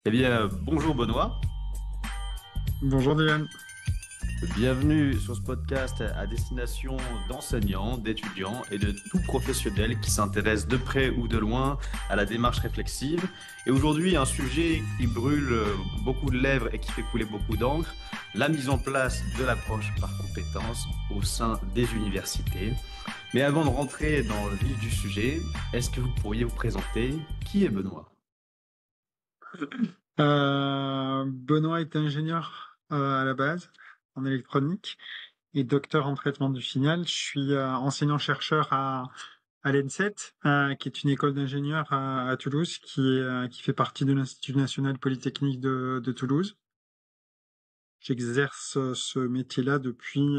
Eh bien, bonjour Benoît, Bonjour Dylan. bienvenue sur ce podcast à destination d'enseignants, d'étudiants et de tout professionnel qui s'intéresse de près ou de loin à la démarche réflexive. Et aujourd'hui, un sujet qui brûle beaucoup de lèvres et qui fait couler beaucoup d'encre, la mise en place de l'approche par compétences au sein des universités. Mais avant de rentrer dans le vif du sujet, est-ce que vous pourriez vous présenter? Qui est Benoît? Benoît est ingénieur à la base en électronique et docteur en traitement du signal. Je suis enseignant-chercheur à l'ENSET, qui est une école d'ingénieurs à Toulouse, qui fait partie de l'Institut national polytechnique de Toulouse. J'exerce ce métier-là depuis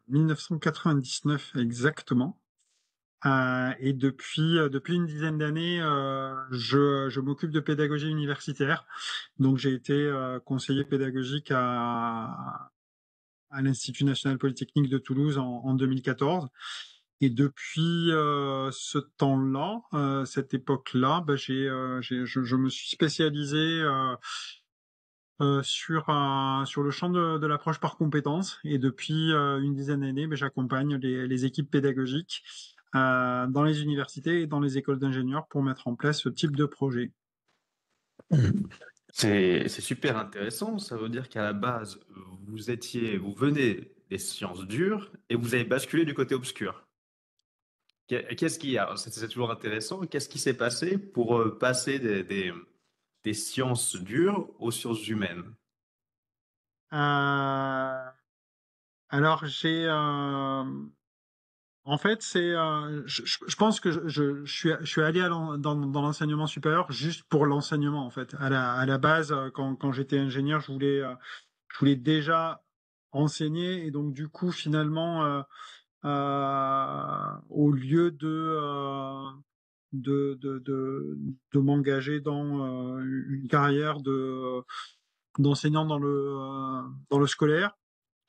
1999 exactement. Et depuis une dizaine d'années, je m'occupe de pédagogie universitaire. Donc j'ai été conseiller pédagogique à l'Institut national polytechnique de Toulouse en 2014. Et depuis ce temps-là, cette époque-là, je me suis spécialisé sur le champ de l'approche par compétences. Et depuis une dizaine d'années, j'accompagne les équipes pédagogiques dans les universités et dans les écoles d'ingénieurs pour mettre en place ce type de projet. C'est super intéressant. Ça veut dire qu'à la base, vous venez des sciences dures et vous avez basculé du côté obscur. Qu'est-ce qu'il y a? C'est toujours intéressant. Qu'est-ce qui s'est passé pour passer des sciences dures aux sciences humaines? Euh, alors en fait, je pense que je suis allé dans l'enseignement supérieur juste pour l'enseignement en fait. À la base, quand j'étais ingénieur, je voulais déjà enseigner et donc du coup finalement au lieu de m'engager dans une carrière d'enseignant dans le scolaire.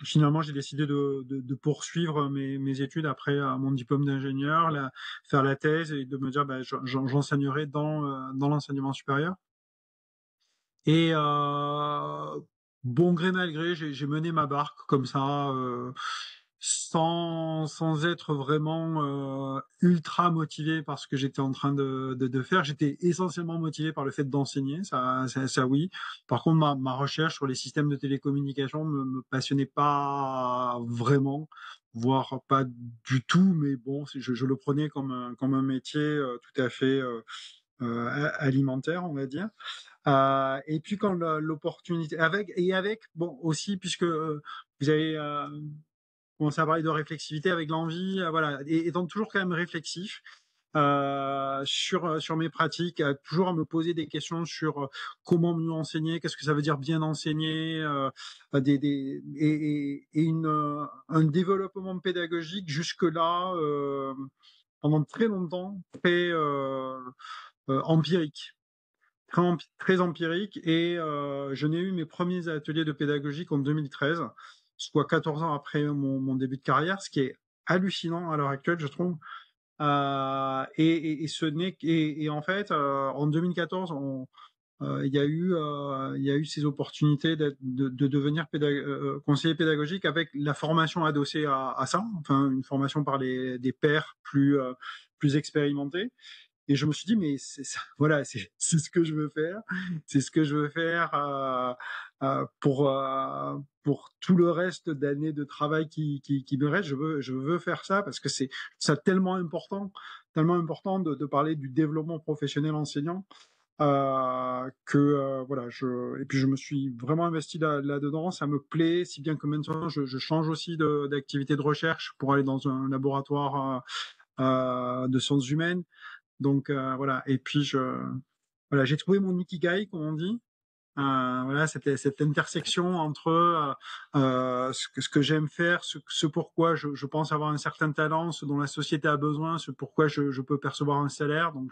Finalement, j'ai décidé de poursuivre mes études après mon diplôme d'ingénieur, faire la thèse et de me dire j'enseignerai dans l'enseignement supérieur. Et bon gré mal gré, j'ai mené ma barque comme ça, sans être vraiment ultra motivé par ce que j'étais en train de faire. J'étais essentiellement motivé par le fait d'enseigner, ça oui. Par contre, ma recherche sur les systèmes de télécommunication me passionnait pas vraiment, voire pas du tout, mais bon, je le prenais comme un métier tout à fait alimentaire, on va dire. Et puis quand l'opportunité avec bon aussi puisque vous avez commencé à parler de réflexivité avec l'envie, voilà, et étant toujours quand même réflexif sur mes pratiques, toujours à me poser des questions sur comment mieux enseigner, qu'est-ce que ça veut dire bien enseigner, et un développement pédagogique jusque là pendant très longtemps très empirique. Très empirique et je n'ai eu mes premiers ateliers de pédagogie qu'en 2013, soit 14 ans après mon début de carrière, ce qui est hallucinant à l'heure actuelle, je trouve. Et ce n'est et en fait, en 2014, il y a eu ces opportunités de devenir conseiller pédagogique avec la formation adossée à ça, enfin une formation par des pairs plus expérimentés. Et je me suis dit, mais c'est ça, voilà, c'est ce que je veux faire, c'est ce que je veux faire pour tout le reste d'années de travail qui me reste. Je veux faire ça parce que c'est ça tellement important de parler du développement professionnel enseignant que voilà. Et puis je me suis vraiment investi là-dedans. Ça me plaît, si bien que maintenant je change aussi d'activité de recherche pour aller dans un laboratoire de sciences humaines. Donc voilà. Et puis voilà, j'ai trouvé mon ikigai, comme on dit. Voilà, cette intersection entre ce que j'aime faire, ce pourquoi je pense avoir un certain talent, ce dont la société a besoin, ce pourquoi je peux percevoir un salaire. Donc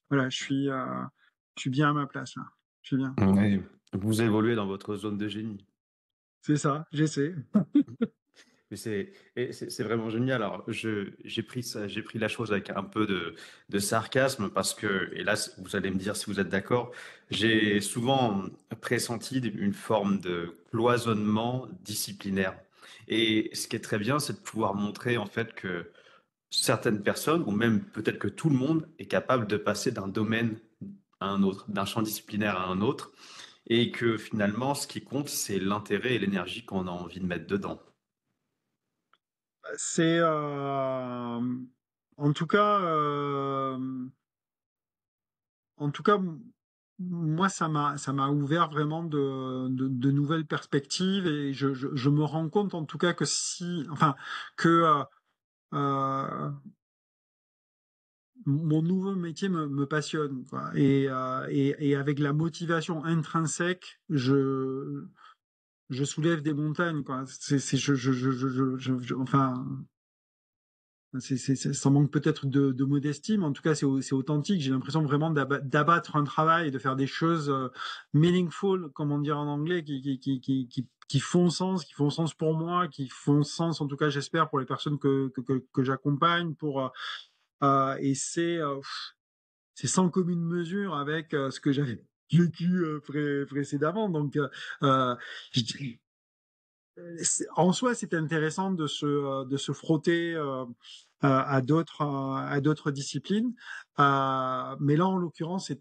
voilà, je suis bien à ma place là. Je suis bien. Oui. Vous évoluez dans votre zone de génie. C'est ça, j'essaie. Mais c'est vraiment génial. Alors, j'ai pris la chose avec un peu de sarcasme parce que, et là, vous allez me dire si vous êtes d'accord, j'ai souvent pressenti une forme de cloisonnement disciplinaire. Et ce qui est très bien, c'est de pouvoir montrer en fait que certaines personnes, ou même peut-être que tout le monde, est capable de passer d'un domaine à un autre, d'un champ disciplinaire à un autre, et que finalement, ce qui compte, c'est l'intérêt et l'énergie qu'on a envie de mettre dedans. C'est en tout cas, en tout cas, moi, ça m'a ouvert vraiment de nouvelles perspectives et je me rends compte en tout cas que que euh, mon nouveau métier me passionne, quoi. Et avec la motivation intrinsèque, je soulève des montagnes, quoi. Enfin, ça manque peut-être de modestie, mais en tout cas, c'est authentique. J'ai l'impression vraiment d'abattre un travail, de faire des choses meaningful, comme on dit en anglais, qui font sens pour moi, qui font sens, en tout cas, j'espère, pour les personnes que j'accompagne, et c'est sans commune mesure avec ce que j'avais vécu précédemment. Donc, je dirais, en soi, c'est intéressant de se frotter à d'autres disciplines. Mais là, en l'occurrence, ça a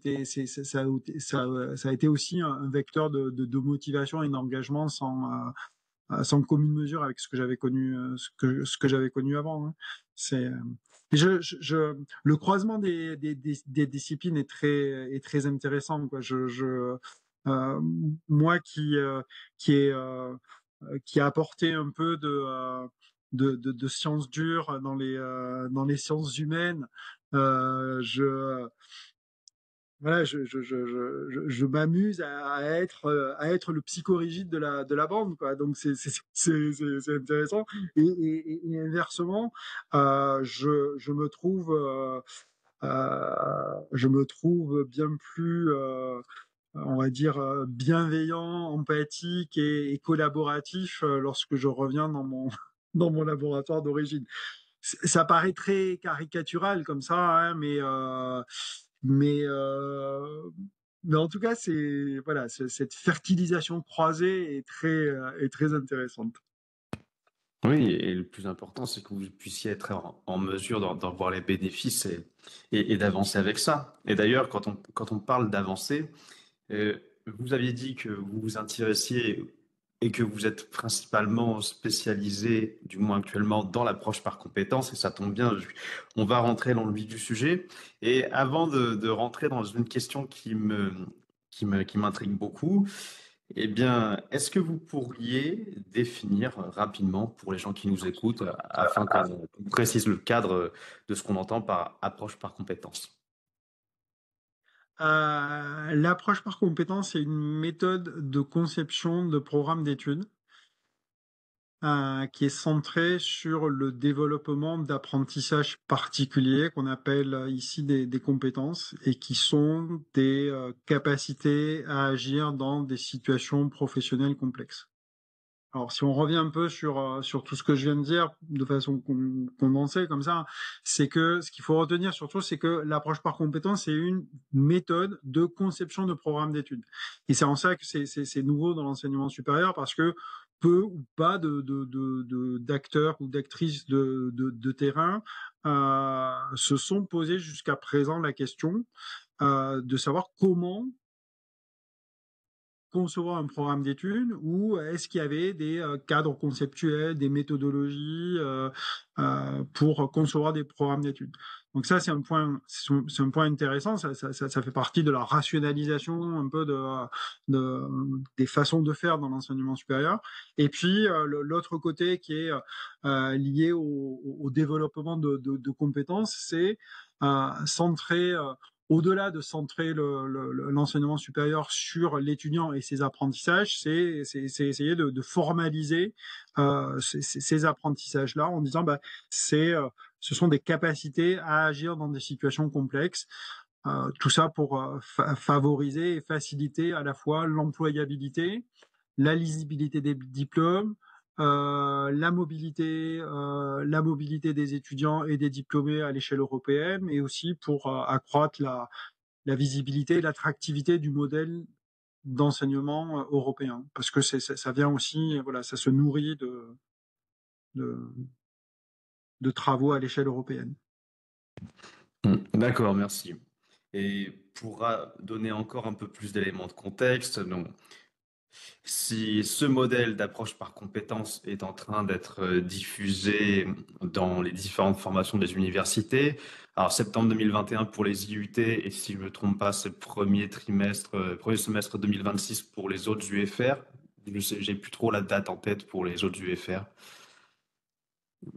été aussi un vecteur de motivation et d'engagement sans commune mesure avec ce que j'avais connu, ce que j'avais connu avant, hein. C'est, le croisement des disciplines est très intéressant, quoi. Euh, moi qui a apporté un peu de sciences dures dans les sciences humaines, euh, je, voilà, je m'amuse à être le psychorigide de la bande, quoi. Donc c'est intéressant. Et inversement, je me trouve bien plus, on va dire, bienveillant, empathique et collaboratif lorsque je reviens dans mon dans mon laboratoire d'origine. Ça paraît très caricatural comme ça, hein, mais, euh, mais en tout cas, voilà, cette fertilisation croisée est très intéressante. Oui, et le plus important, c'est que vous puissiez être en mesure d'en voir les bénéfices et d'avancer avec ça. Et d'ailleurs, quand on parle d'avancer, vous aviez dit que vous vous intéressiez et que vous êtes principalement spécialisé, du moins actuellement, dans l'approche par compétences, et ça tombe bien, on va rentrer dans le vif du sujet. Et avant de rentrer dans une question qui m'intrigue beaucoup, eh bien, est-ce que vous pourriez définir rapidement pour les gens qui nous écoutent, afin qu'on précise le cadre de ce qu'on entend par approche par compétences? L'approche par compétence est une méthode de conception de programme d'études qui est centrée sur le développement d'apprentissage particuliers qu'on appelle ici des compétences et qui sont des capacités à agir dans des situations professionnelles complexes. Alors, si on revient un peu sur tout ce que je viens de dire de façon condensée comme ça, c'est que ce qu'il faut retenir surtout, c'est que l'approche par compétence, c'est une méthode de conception de programme d'études. Et c'est en ça que c'est nouveau dans l'enseignement supérieur parce que peu ou pas d'acteurs ou d'actrices de terrain se sont posés jusqu'à présent la question de savoir comment concevoir un programme d'études ou est-ce qu'il y avait des cadres conceptuels, des méthodologies pour concevoir des programmes d'études. Donc ça, c'est un point intéressant. Ça fait partie de la rationalisation un peu des façons de faire dans l'enseignement supérieur. Et puis l'autre côté qui est lié au développement de compétences, c'est centrer au-delà de centrer l'enseignement supérieur sur l'étudiant et ses apprentissages, c'est essayer de formaliser ces apprentissages-là en disant ce sont des capacités à agir dans des situations complexes. Tout ça pour favoriser et faciliter à la fois l'employabilité, la lisibilité des diplômes, la mobilité des étudiants et des diplômés à l'échelle européenne, et aussi pour accroître la visibilité et l'attractivité du modèle d'enseignement européen. Parce que ça vient aussi, voilà, ça se nourrit de, de travaux à l'échelle européenne. D'accord, merci. Et pour donner encore un peu plus d'éléments de contexte, donc, si ce modèle d'approche par compétences est en train d'être diffusé dans les différentes formations des universités, alors septembre 2021 pour les IUT et si je ne me trompe pas, c'est premier semestre 2026 pour les autres UFR. Je sais, j'ai plus trop la date en tête pour les autres UFR.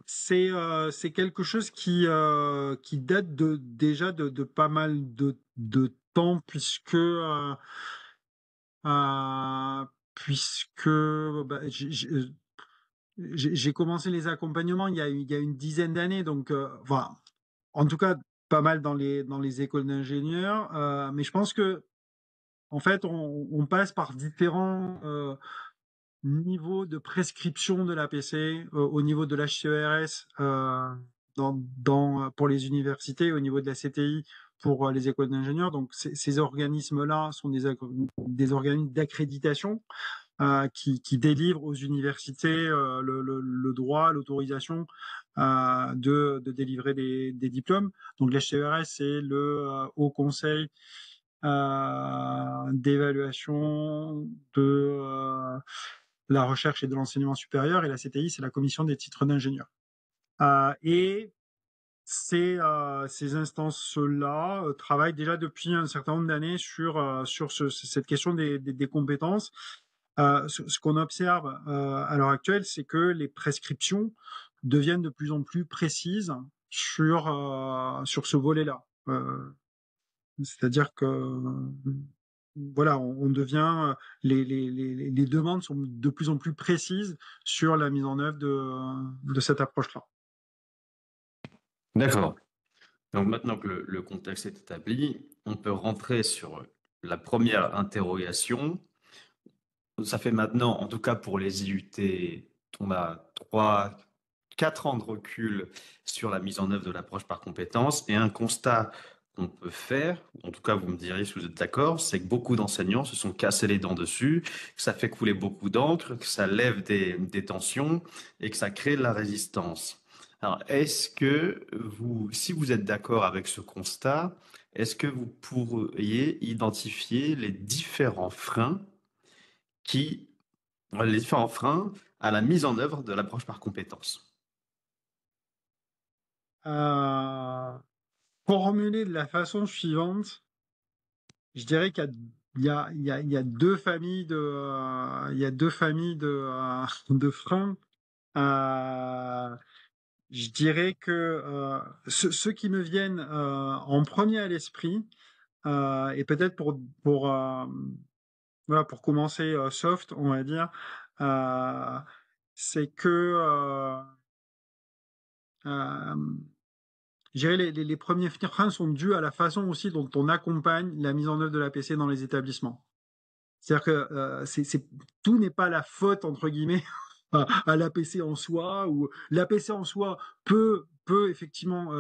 C'est quelque chose qui date déjà de pas mal de temps, euh, puisque bah, j'ai commencé les accompagnements il y a une dizaine d'années, donc voilà, en tout cas pas mal dans les écoles d'ingénieurs, mais je pense que en fait on passe par différents niveau de prescription de l'APC au niveau de l'HCERS pour les universités, au niveau de la CTI pour les écoles d'ingénieurs. Donc ces organismes-là sont des organismes d'accréditation qui délivrent aux universités le droit, l'autorisation de délivrer des diplômes. Donc l'HCERS, c'est le Haut Conseil d'évaluation la recherche et de l'enseignement supérieur, et la CTI, c'est la commission des titres d'ingénieur. Et ces instances-là travaillent déjà depuis un certain nombre d'années sur cette question des compétences. Ce qu'on observe à l'heure actuelle, c'est que les prescriptions deviennent de plus en plus précises sur ce volet-là. C'est-à-dire que voilà, on devient les demandes sont de plus en plus précises sur la mise en œuvre de cette approche-là. D'accord. Donc maintenant que le contexte est établi, on peut rentrer sur la première interrogation. Ça fait maintenant, en tout cas pour les IUT, on a 4 ans de recul sur la mise en œuvre de l'approche par compétences et un constat qu'on peut faire, en tout cas vous me direz si vous êtes d'accord, c'est que beaucoup d'enseignants se sont cassés les dents dessus, que ça fait couler beaucoup d'encre, que ça lève des tensions et que ça crée de la résistance. Alors, est-ce que vous, si vous êtes d'accord avec ce constat, est-ce que vous pourriez identifier qui, les différents freins à la mise en œuvre de l'approche par compétences? Formulé de la façon suivante, je dirais qu'il y a deux familles de freins. Je dirais que ceux qui me viennent en premier à l'esprit, et peut-être voilà, pour commencer soft, on va dire, euh, c'est que euh, je dirais les premiers freins sont dus à la façon aussi dont on accompagne la mise en œuvre de l'APC dans les établissements. C'est-à-dire que tout n'est pas la faute, entre guillemets, à l'APC en soi, ou l'APC en soi peut effectivement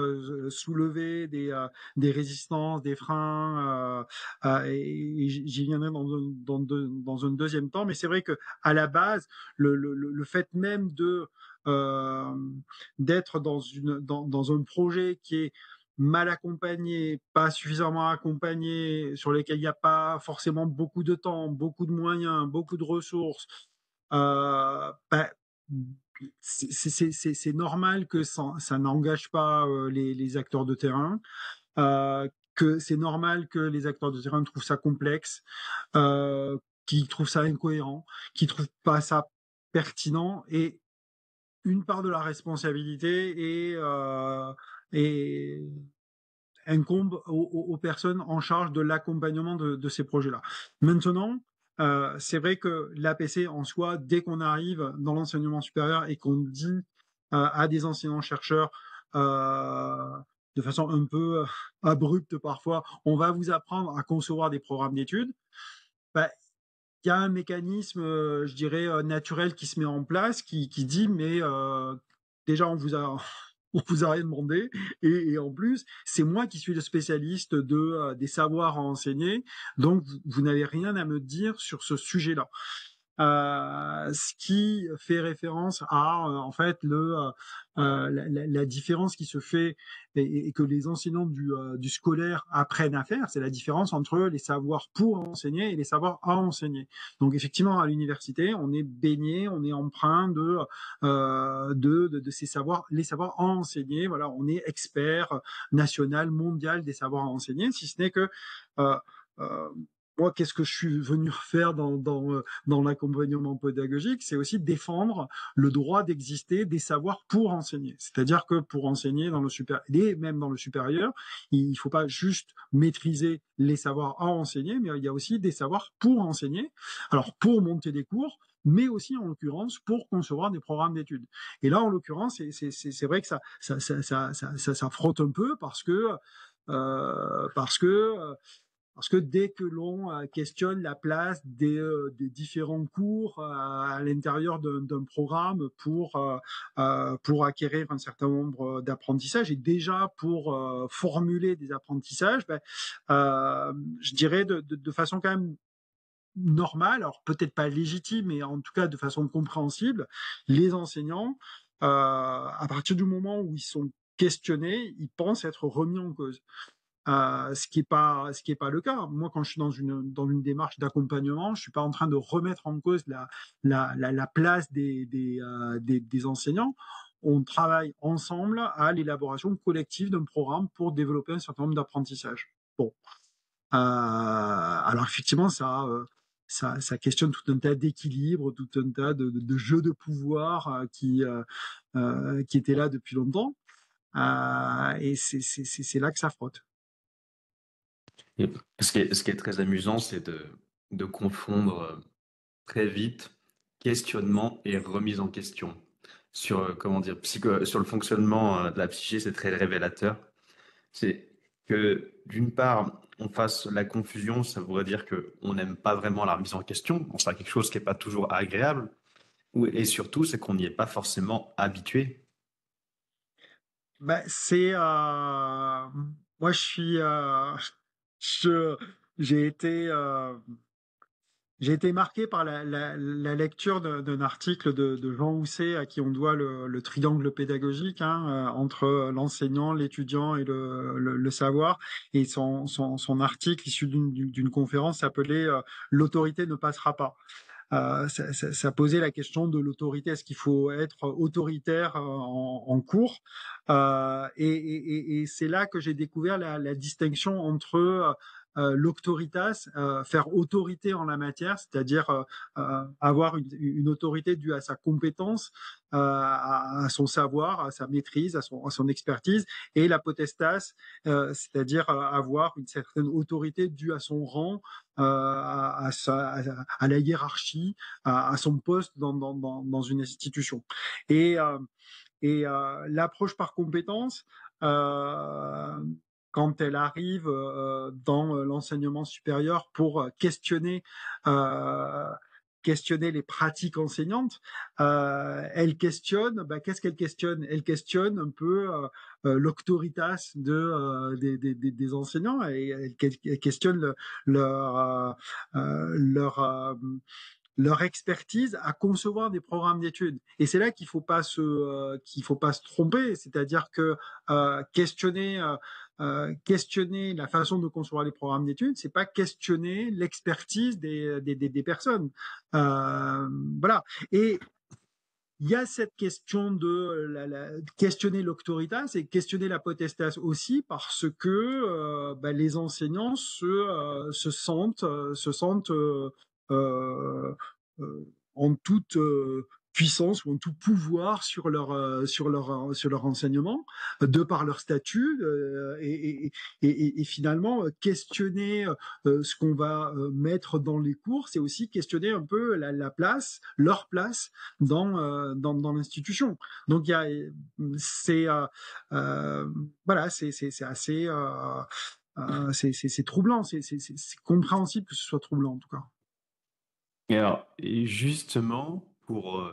soulever des résistances, des freins, et j'y viendrai dans un deuxième temps, mais c'est vrai que à la base, le fait même euh, d'être dans un projet qui est mal accompagné, pas suffisamment accompagné, sur lesquels il n'y a pas forcément beaucoup de temps, beaucoup de moyens, beaucoup de ressources, bah, c'est normal que ça n'engage pas les acteurs de terrain, que c'est normal que les acteurs de terrain trouvent ça complexe, qu'ils trouvent ça incohérent, qu'ils trouvent pas ça pertinent, et une part de la responsabilité est incombe aux personnes en charge de l'accompagnement de ces projets-là. Maintenant, c'est vrai que l'APC en soi, dès qu'on arrive dans l'enseignement supérieur et qu'on dit à des enseignants-chercheurs de façon un peu abrupte parfois, on va vous apprendre à concevoir des programmes d'études, bah, y a un mécanisme, je dirais, naturel qui se met en place, qui dit: «Mais, déjà on vous a rien demandé et en plus, c'est moi qui suis le spécialiste des savoirs à enseigner, donc vous n'avez rien à me dire sur ce sujet-là». Ce qui fait référence à en fait la différence qui se fait et que les enseignants du scolaire apprennent à faire, c'est la différence entre les savoirs pour enseigner et les savoirs à enseigner. Donc effectivement à l'université, on est baigné, on est empreint de ces savoirs, les savoirs à enseigner. Voilà, on est expert national, mondial des savoirs à enseigner, si ce n'est que euh, euh, moi, qu'est-ce que je suis venu faire dans l'accompagnement pédagogique? C'est aussi défendre le droit d'exister des savoirs pour enseigner. C'est-à-dire que pour enseigner dans le supérieur, et même dans le supérieur, il ne faut pas juste maîtriser les savoirs à enseigner, mais il y a aussi des savoirs pour enseigner. Alors, pour monter des cours, mais aussi en l'occurrence pour concevoir des programmes d'études. Et là, en l'occurrence, c'est vrai que ça frotte un peu euh, parce que parce que dès que l'on questionne la place des différents cours à l'intérieur d'un programme pour acquérir un certain nombre d'apprentissages et déjà pour formuler des apprentissages, je dirais de façon quand même normale, alors peut-être pas légitime, mais en tout cas de façon compréhensible, les enseignants, à partir du moment où ils sont questionnés, ils pensent être remis en cause. Ce qui est pas le cas. Moi, quand je suis dans une démarche d'accompagnement, je suis pas en train de remettre en cause la place des enseignants. On travaille ensemble à l'élaboration collective d'un programme pour développer un certain nombre d'apprentissages. Bon, alors effectivement, ça questionne tout un tas d'équilibres, tout un tas de jeux de pouvoir qui étaient là depuis longtemps. Et c'est là que ça frotte. Et ce qui est très amusant, c'est de confondre très vite questionnement et remise en question. Sur, comment dire, sur le fonctionnement de la psyché, c'est très révélateur. C'est que d'une part, on fasse la confusion, ça voudrait dire qu'on n'aime pas vraiment la remise en question. Bon, c'est quelque chose qui n'est pas toujours agréable. Et surtout, c'est qu'on n'y est pas forcément habitué. Bah, moi, je, j'ai été, j'ai été marqué par la lecture d'un article de Jean Housset à qui on doit le triangle pédagogique entre l'enseignant, l'étudiant et le savoir. Et son article issu d'une conférence s'appelait L'autorité ne passera pas. Ça posait la question de l'autorité. Est-ce qu'il faut être autoritaire en cours et c'est là que j'ai découvert la distinction entre l'autoritas, faire autorité en la matière, c'est-à-dire avoir une autorité due à sa compétence, à son savoir, à sa maîtrise, à son expertise, et la potestas, c'est-à-dire avoir une certaine autorité due à son rang, à la hiérarchie, à son poste dans une institution. Et, euh, l'approche par compétence, euh, quand elle arrive dans l'enseignement supérieur pour euh, questionner les pratiques enseignantes, elle questionne, qu'est-ce qu'elle questionne? Elle questionne un peu l'auctoritas des enseignants et elle questionne leur leur expertise à concevoir des programmes d'études. Et c'est là qu'il faut pas se tromper, c'est-à-dire que questionner la façon de concevoir les programmes d'études, c'est pas questionner l'expertise des personnes. Voilà. Et il y a cette question de questionner l'autorité, c'est questionner la potestas aussi parce que les enseignants se sentent euh, en toute puissance ou en tout pouvoir sur leur enseignement de par leur statut et finalement questionner ce qu'on va mettre dans les cours, c'est aussi questionner un peu la place, leur place dans l'institution. Donc il y a c'est voilà c'est assez c'est troublant, c'est compréhensible que ce soit troublant en tout cas. Et justement, pour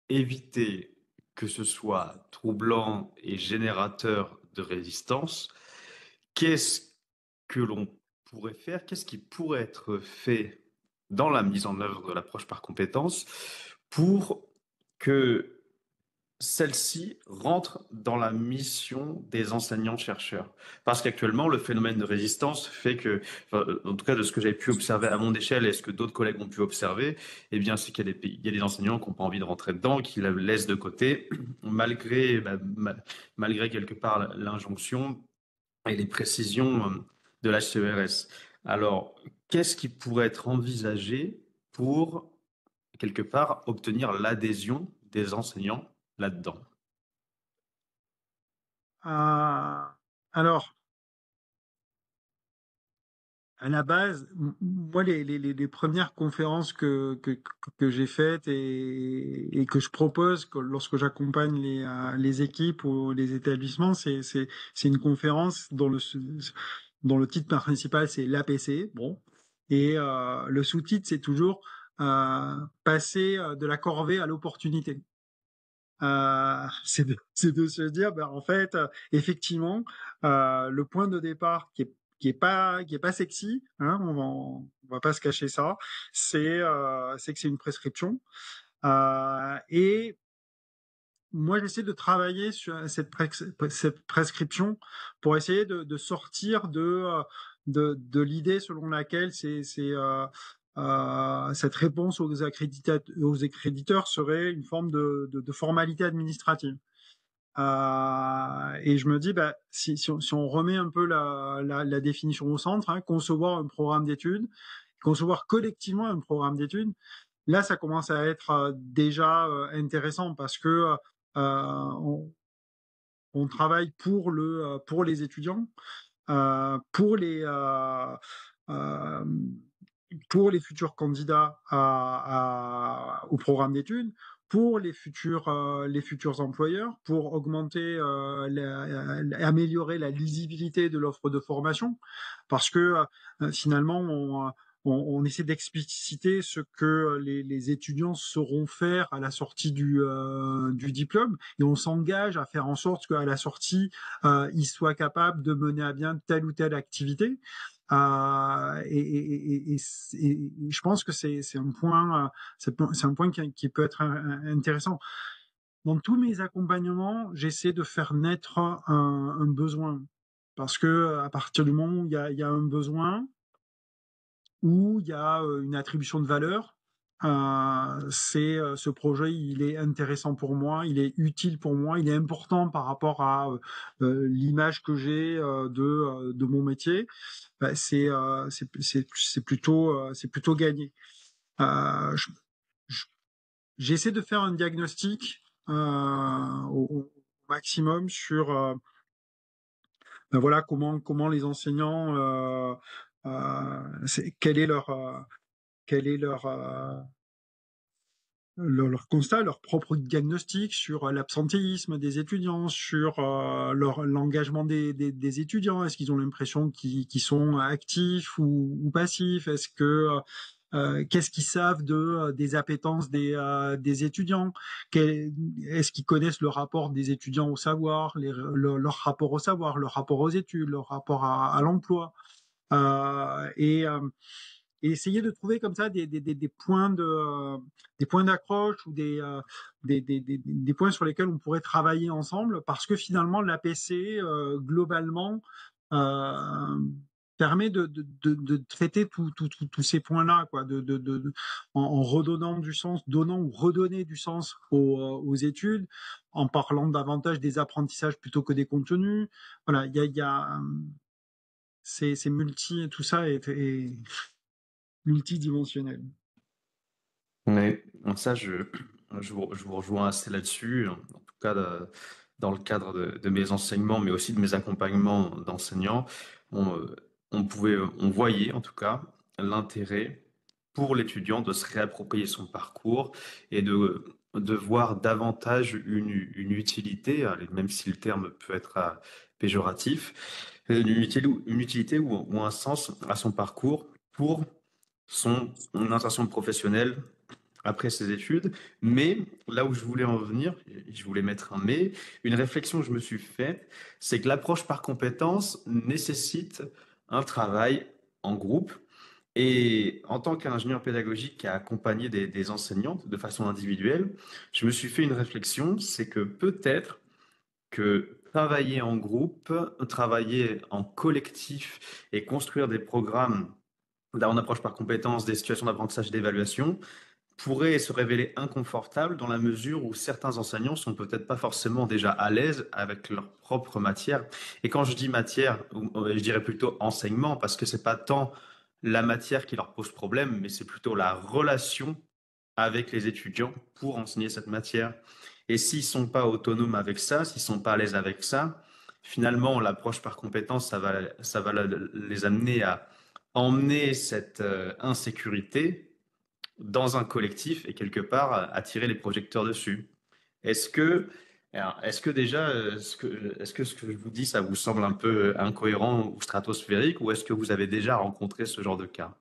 éviter que ce soit troublant et générateur de résistance, qu'est-ce que l'on pourrait faire? Qu'est-ce qui pourrait être fait dans la mise en œuvre de l'approche par compétences pour que celle-ci rentre dans la mission des enseignants-chercheurs? Parce qu'actuellement, le phénomène de résistance fait que, enfin, en tout cas de ce que j'ai pu observer à mon échelle et ce que d'autres collègues ont pu observer, eh bien, c'est qu'il y a il y a des enseignants qui n'ont pas envie de rentrer dedans, qui la laissent de côté, malgré, malgré quelque part l'injonction et les précisions de l'HCERS. Alors, qu'est-ce qui pourrait être envisagé pour, quelque part, obtenir l'adhésion des enseignants là-dedans? Euh, alors, à la base, moi, les premières conférences que j'ai faites et que je propose lorsque j'accompagne les équipes ou les établissements, c'est une conférence dont le titre principal, c'est l'APC. Bon. Et le sous-titre, c'est toujours passer de la corvée à l'opportunité. C'est de se dire, ben, en fait, effectivement, le point de départ qui est pas sexy, hein, on va pas se cacher ça, c'est que c'est une prescription. Et moi, j'essaie de travailler sur cette prescription pour essayer de sortir de l'idée selon laquelle cette réponse aux accréditeurs serait une forme de formalité administrative. Et je me dis, bah, si on remet un peu la définition au centre, hein, concevoir un programme d'études, concevoir collectivement un programme d'études, là, ça commence à être déjà intéressant parce que on, on travaille pour les étudiants, euh, pour les euh, euh, pour les futurs candidats au programme d'études, pour les futurs employeurs, pour augmenter, améliorer la lisibilité de l'offre de formation, parce que finalement, on essaie d'expliciter ce que les étudiants sauront faire à la sortie du diplôme, et on s'engage à faire en sorte qu'à la sortie, ils soient capables de mener à bien telle ou telle activité. Et je pense que c'est un point, c'est un point qui peut être intéressant. Dans tous mes accompagnements, j'essaie de faire naître un besoin. Parce que à partir du moment où il y a un besoin, où il y a une attribution de valeur, ce projet, il est intéressant pour moi, il est utile pour moi, il est important par rapport à l'image que j'ai de mon métier. Bah, c'est plutôt gagné. Euh, je- je- J'essaie de faire un diagnostic au maximum sur ben voilà comment les enseignants quel est leur constat, leur propre diagnostic sur l'absentéisme des étudiants, sur l'engagement des étudiants. Est-ce qu'ils ont l'impression qu'ils sont actifs ou passifs? Est-ce que qu'est-ce qu'ils savent des appétences des étudiants? Est-ce qu'ils connaissent le rapport des étudiants au savoir, leur rapport au savoir, leur rapport aux études, leur rapport à l'emploi? Euh, et, euh, et essayer de trouver comme ça des points d'accroche ou des points sur lesquels on pourrait travailler ensemble, parce que finalement l'APC globalement euh, permet de traiter tous ces points-là, quoi, en redonnant du sens, donnant ou redonner du sens aux études, en parlant davantage des apprentissages plutôt que des contenus. Voilà, il y a c'est multi, tout ça est multidimensionnel. Mais ça, je vous rejoins assez là-dessus, en tout cas dans le cadre de mes enseignements, mais aussi de mes accompagnements d'enseignants. On, euh, on voyait en tout cas l'intérêt pour l'étudiant de se réapproprier son parcours et de voir davantage une utilité, allez, même si le terme peut être péjoratif, une utilité ou un sens à son parcours pour son insertion professionnelle après ses études. Mais là où je voulais en venir, je voulais mettre un mais, une réflexion que je me suis faite, c'est que l'approche par compétences nécessite un travail en groupe. Et en tant qu'ingénieur pédagogique qui a accompagné des enseignantes de façon individuelle, je me suis fait une réflexion, c'est que peut-être que travailler en groupe, travailler en collectif et construire des programmes en approche par compétences, des situations d'apprentissage et d'évaluation pourrait se révéler inconfortable dans la mesure où certains enseignants sont peut-être pas forcément déjà à l'aise avec leur propre matière. Et quand je dis matière, je dirais plutôt enseignement, parce que c'est pas tant la matière qui leur pose problème, mais c'est plutôt la relation avec les étudiants pour enseigner cette matière. Et s'ils sont pas autonomes avec ça, s'ils sont pas à l'aise avec ça, finalement, l'approche par compétence, ça va les amener à emmener cette insécurité dans un collectif et quelque part attirer les projecteurs dessus. Est-ce que, est-ce que déjà, est-ce que ce que je vous dis, ça vous semble un peu incohérent ou stratosphérique, ou est-ce que vous avez déjà rencontré ce genre de cas?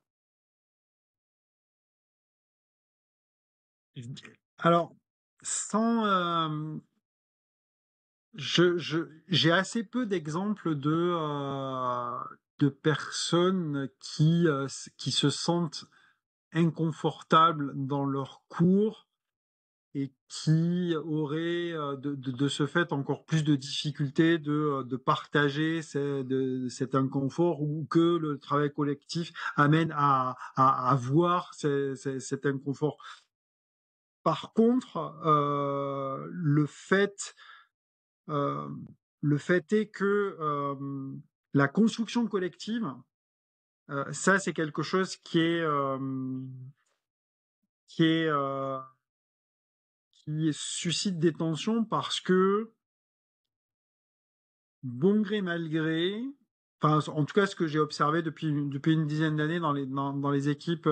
Alors, sans, j'ai assez peu d'exemples de personnes qui se sentent inconfortables dans leur cours et qui auraient de ce fait encore plus de difficultés de partager cet inconfort, ou que le travail collectif amène à voir cet inconfort. Par contre, euh, le fait est que la construction collective, ça c'est quelque chose qui est qui suscite des tensions, parce que bon gré mal gré, enfin en tout cas ce que j'ai observé depuis une dizaine d'années dans les équipes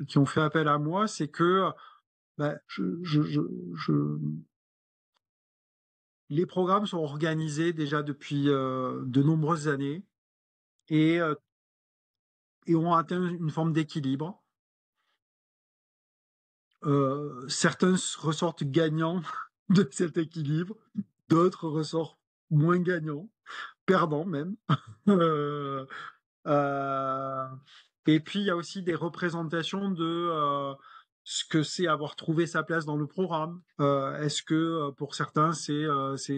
qui ont fait appel à moi, c'est que bah, je les programmes sont organisés déjà depuis de nombreuses années, et, euh, et ont atteint une forme d'équilibre. Certains ressortent gagnants de cet équilibre, d'autres ressortent moins gagnants, perdants même. Euh, euh, et puis il y a aussi des représentations de ce que c'est avoir trouvé sa place dans le programme. Est-ce que pour certains c'est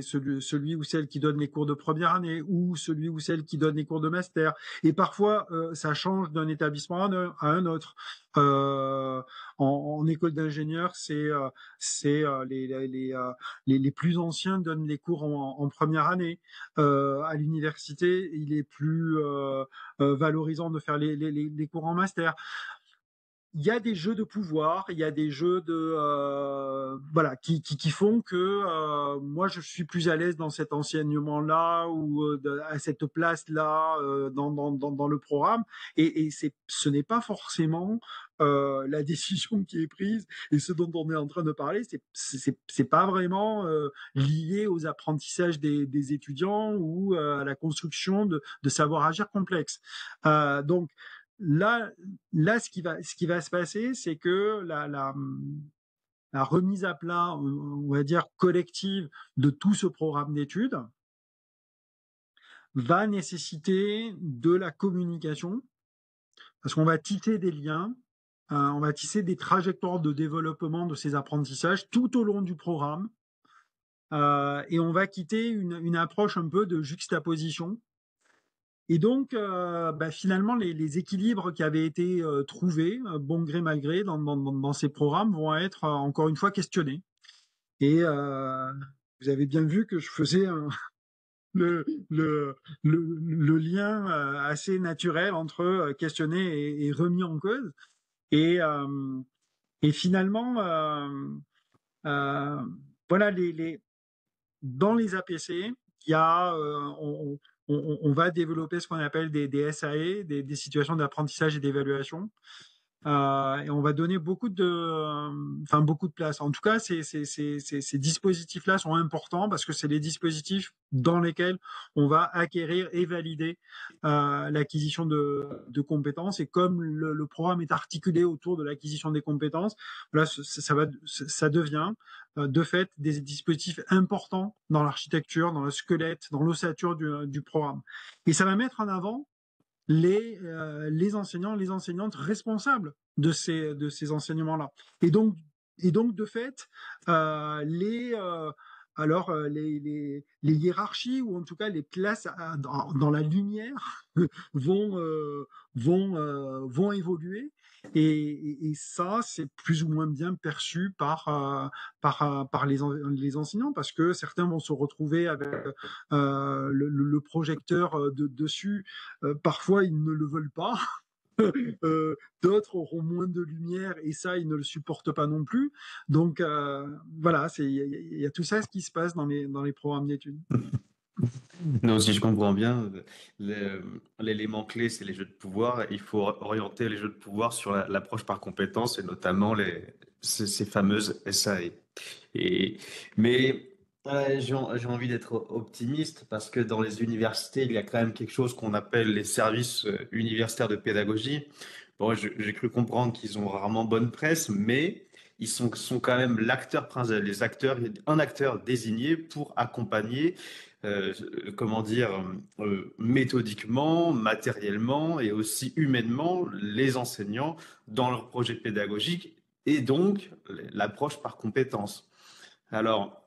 celui ou celle qui donne les cours de première année, ou celui ou celle qui donne les cours de master. Et parfois ça change d'un établissement à un autre. Euh, en école d'ingénieur, les plus anciens donnent les cours en première année. À l'université, il est plus valorisant de faire les cours en master. Il y a des jeux de pouvoir, il y a des jeux de voilà qui font que moi je suis plus à l'aise dans cet enseignement-là, ou à cette place-là dans le programme, et ce n'est pas forcément la décision qui est prise, et ce dont on est en train de parler, c'est pas vraiment lié aux apprentissages des étudiants, ou à la construction de savoir-agir complexes. Donc là, ce qui va se passer, c'est que la remise à plat, on va dire collective, de tout ce programme d'études va nécessiter de la communication, parce qu'on va tisser des liens, on va tisser des trajectoires de développement de ces apprentissages tout au long du programme, et on va quitter une approche un peu de juxtaposition. Et donc, finalement, les équilibres qui avaient été trouvés, bon gré mal gré, dans ces programmes, vont être encore une fois questionnés. Et vous avez bien vu que je faisais le, le lien assez naturel entre questionné et remis en cause. Et, et finalement, euh, voilà, dans les APC, il y a, on va développer ce qu'on appelle des SAE, des situations d'apprentissage et d'évaluation. Et on va donner beaucoup de place. En tout cas, ces dispositifs-là sont importants parce que c'est les dispositifs dans lesquels on va acquérir et valider l'acquisition de compétences. Et comme le programme est articulé autour de l'acquisition des compétences, voilà, ça devient de fait des dispositifs importants dans l'architecture, dans le squelette, dans l'ossature du programme. Et ça va mettre en avant les enseignants, les enseignantes responsables de ces enseignements-là. Et donc de fait, les hiérarchies ou en tout cas les classes dans la lumière vont évoluer. Et ça, c'est plus ou moins bien perçu par les enseignants parce que certains vont se retrouver avec le projecteur dessus. Parfois, ils ne le veulent pas. D'autres auront moins de lumière et ça, ils ne le supportent pas non plus. Donc, voilà, il y a tout ça ce qui se passe dans les programmes d'études. Non, si je comprends bien, l'élément clé, c'est les jeux de pouvoir. Il faut orienter les jeux de pouvoir sur l'approche par compétences et notamment ces fameuses SAE. Et, mais j'ai envie d'être optimiste parce que dans les universités, il y a quand même quelque chose qu'on appelle les services universitaires de pédagogie. Bon, j'ai cru comprendre qu'ils ont rarement bonne presse, mais ils sont quand même l'acteur principal, un acteur désigné pour accompagner, euh, comment dire, méthodiquement, matériellement et aussi humainement les enseignants dans leur projet pédagogique et donc l'approche par compétences. Alors,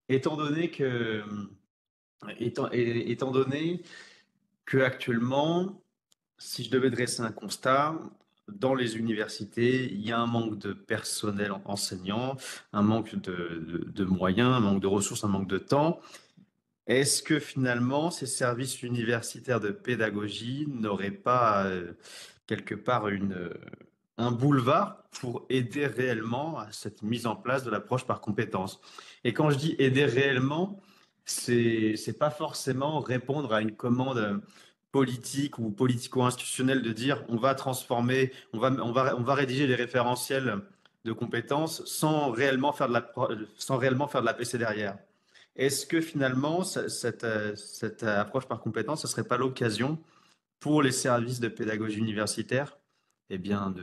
étant donné que, étant donné que actuellement, si je devais dresser un constat, dans les universités, il y a un manque de personnel enseignant, un manque de moyens, un manque de ressources, un manque de temps. Est-ce que finalement, ces services universitaires de pédagogie n'auraient pas quelque part un boulevard pour aider réellement à cette mise en place de l'approche par compétences? Et quand je dis aider réellement, c'est pas forcément répondre à une commande politique ou politico-institutionnelle de dire on va transformer, on va rédiger les référentiels de compétences sans réellement faire de la PC derrière. Est-ce que finalement, cette approche par compétence, ce ne serait pas l'occasion pour les services de pédagogie universitaire, eh bien,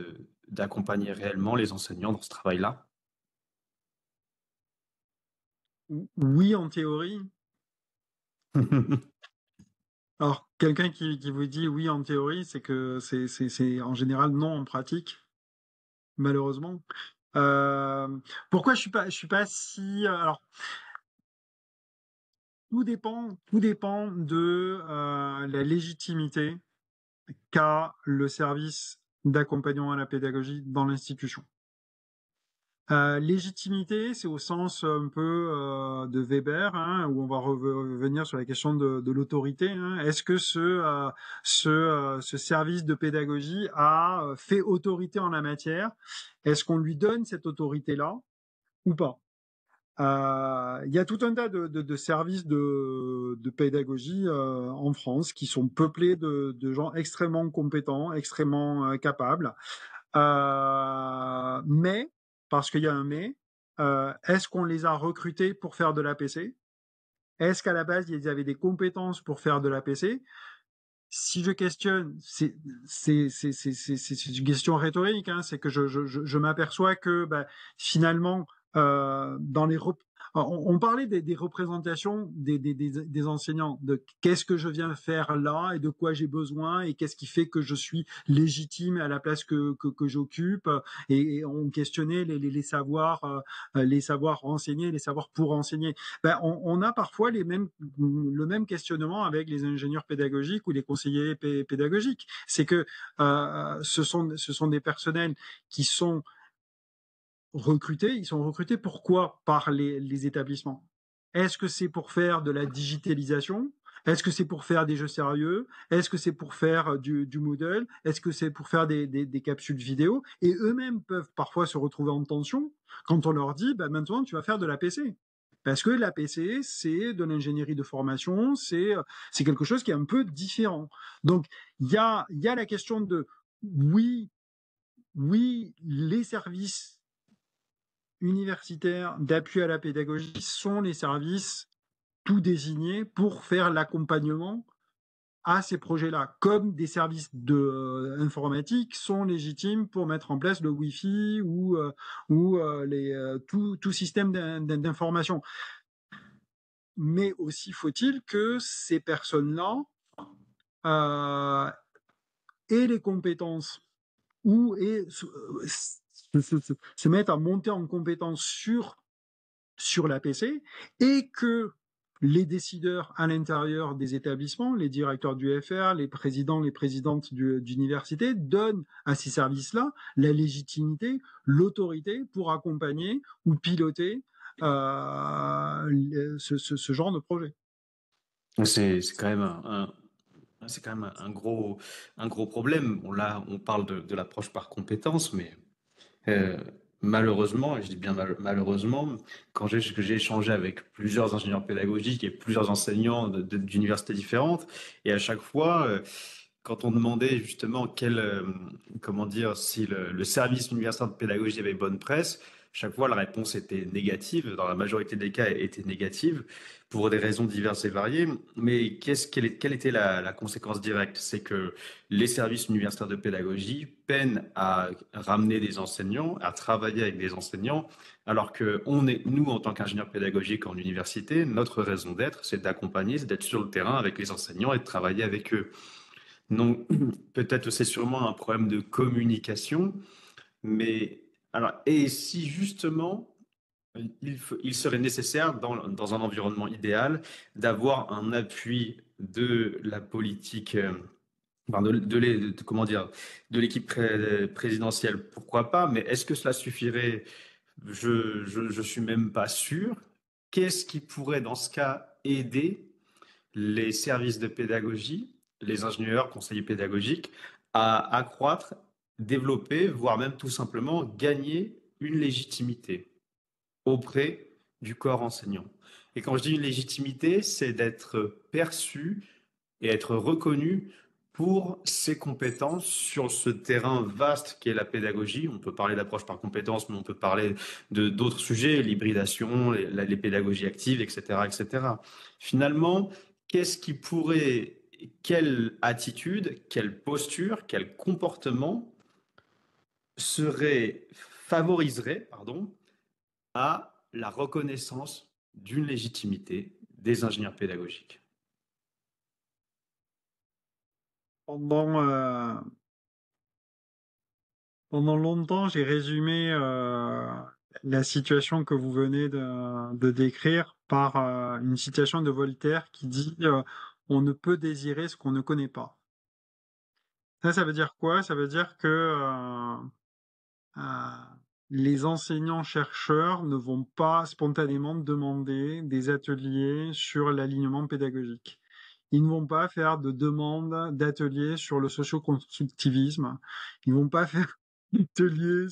d'accompagner réellement les enseignants dans ce travail-là? Oui, en théorie. Alors, quelqu'un qui vous dit oui en théorie, c'est que c'est en général non en pratique, malheureusement. Pourquoi je suis pas si. Alors, tout dépend de la légitimité qu'a le service d'accompagnement à la pédagogie dans l'institution. Légitimité, c'est au sens un peu de Weber, hein, où on va revenir sur la question de l'autorité. Hein. Est-ce que ce service de pédagogie a fait autorité en la matière? Est-ce qu'on lui donne cette autorité-là ou pas? Il y a tout un tas de services de pédagogie en France qui sont peuplés de gens extrêmement compétents, extrêmement capables. Mais, parce qu'il y a un mais, est-ce qu'on les a recrutés pour faire de l'APC? Est-ce qu'à la base, ils avaient des compétences pour faire de l'APC? Si je questionne, c'est une question rhétorique, hein, c'est que je m'aperçois que finalement, dans on parlait des représentations des enseignants, de qu'est-ce que je viens faire là et de quoi j'ai besoin et qu'est-ce qui fait que je suis légitime à la place que j'occupe, et on questionnait les savoirs renseignés, les savoirs pour enseigner. On a parfois le même questionnement avec les ingénieurs pédagogiques ou les conseillers pédagogiques. C'est que ce sont des personnels qui sont recrutés. Ils sont recrutés pourquoi par les établissements? Est-ce que c'est pour faire de la digitalisation? Est-ce que c'est pour faire des jeux sérieux? Est-ce que c'est pour faire du Moodle? Est-ce que c'est pour faire des capsules vidéo? Et eux-mêmes peuvent parfois se retrouver en tension quand on leur dit maintenant tu vas faire de la PC. Parce que la PC, c'est de l'ingénierie de formation, c'est quelque chose qui est un peu différent. Donc, il y a la question de Oui, oui, les services universitaires d'appui à la pédagogie sont les services tout désignés pour faire l'accompagnement à ces projets-là, comme des services informatique sont légitimes pour mettre en place le Wi-Fi ou tout système d'information. Mais aussi faut-il que ces personnes-là euh, aient les compétences ou se mettent à monter en compétences sur l'APC et que les décideurs à l'intérieur des établissements, les directeurs du FR, les présidents, les présidentes d'université, donnent à ces services-là la légitimité, l'autorité pour accompagner ou piloter ce genre de projet. C'est quand même c'est quand même un gros problème. Là, on parle de l'approche par compétence, mais euh, malheureusement, et je dis bien malheureusement, que j'ai échangé avec plusieurs ingénieurs pédagogiques et plusieurs enseignants d'universités différentes, et à chaque fois, quand on demandait justement comment dire, si le service universitaire de pédagogie avait bonne presse, chaque fois la réponse était négative, dans la majorité des cas était négative, pour des raisons diverses et variées. Mais quelle était la conséquence directe? C'est que les services universitaires de pédagogie peinent à ramener des enseignants, à travailler avec des enseignants, alors que nous, en tant qu'ingénieurs pédagogiques en université, notre raison d'être, c'est d'accompagner, c'est d'être sur le terrain avec les enseignants et de travailler avec eux. Donc, peut-être c'est sûrement un problème de communication, mais alors, et si justement il serait nécessaire dans un environnement idéal d'avoir un appui de la politique, enfin, comment dire, de l'équipe présidentielle, pourquoi pas, mais est-ce que cela suffirait? Je suis même pas sûr. Qu'est-ce qui pourrait dans ce cas aider les services de pédagogie, les ingénieurs, conseillers pédagogiques, à accroître, développer, voire même tout simplement gagner une légitimité auprès du corps enseignant. Et quand je dis une légitimité, c'est d'être perçu et être reconnu pour ses compétences sur ce terrain vaste qu'est la pédagogie. On peut parler d'approche par compétences, mais on peut parler de d'autres sujets, l'hybridation, les pédagogies actives, etc., etc. Finalement, qu'est-ce qui pourrait, quelle attitude, quelle posture, quel comportement favoriserait, pardon, à la reconnaissance d'une légitimité des ingénieurs pédagogiques? Pendant, pendant longtemps, j'ai résumé la situation que vous venez de décrire par une citation de Voltaire qui dit on ne peut désirer ce qu'on ne connaît pas. Ça veut dire quoi? Ça veut dire que euh, les enseignants-chercheurs ne vont pas spontanément demander des ateliers sur l'alignement pédagogique. Ils ne vont pas faire de demandes d'ateliers sur le socio-constructivisme. Ils vont pas faire d'ateliers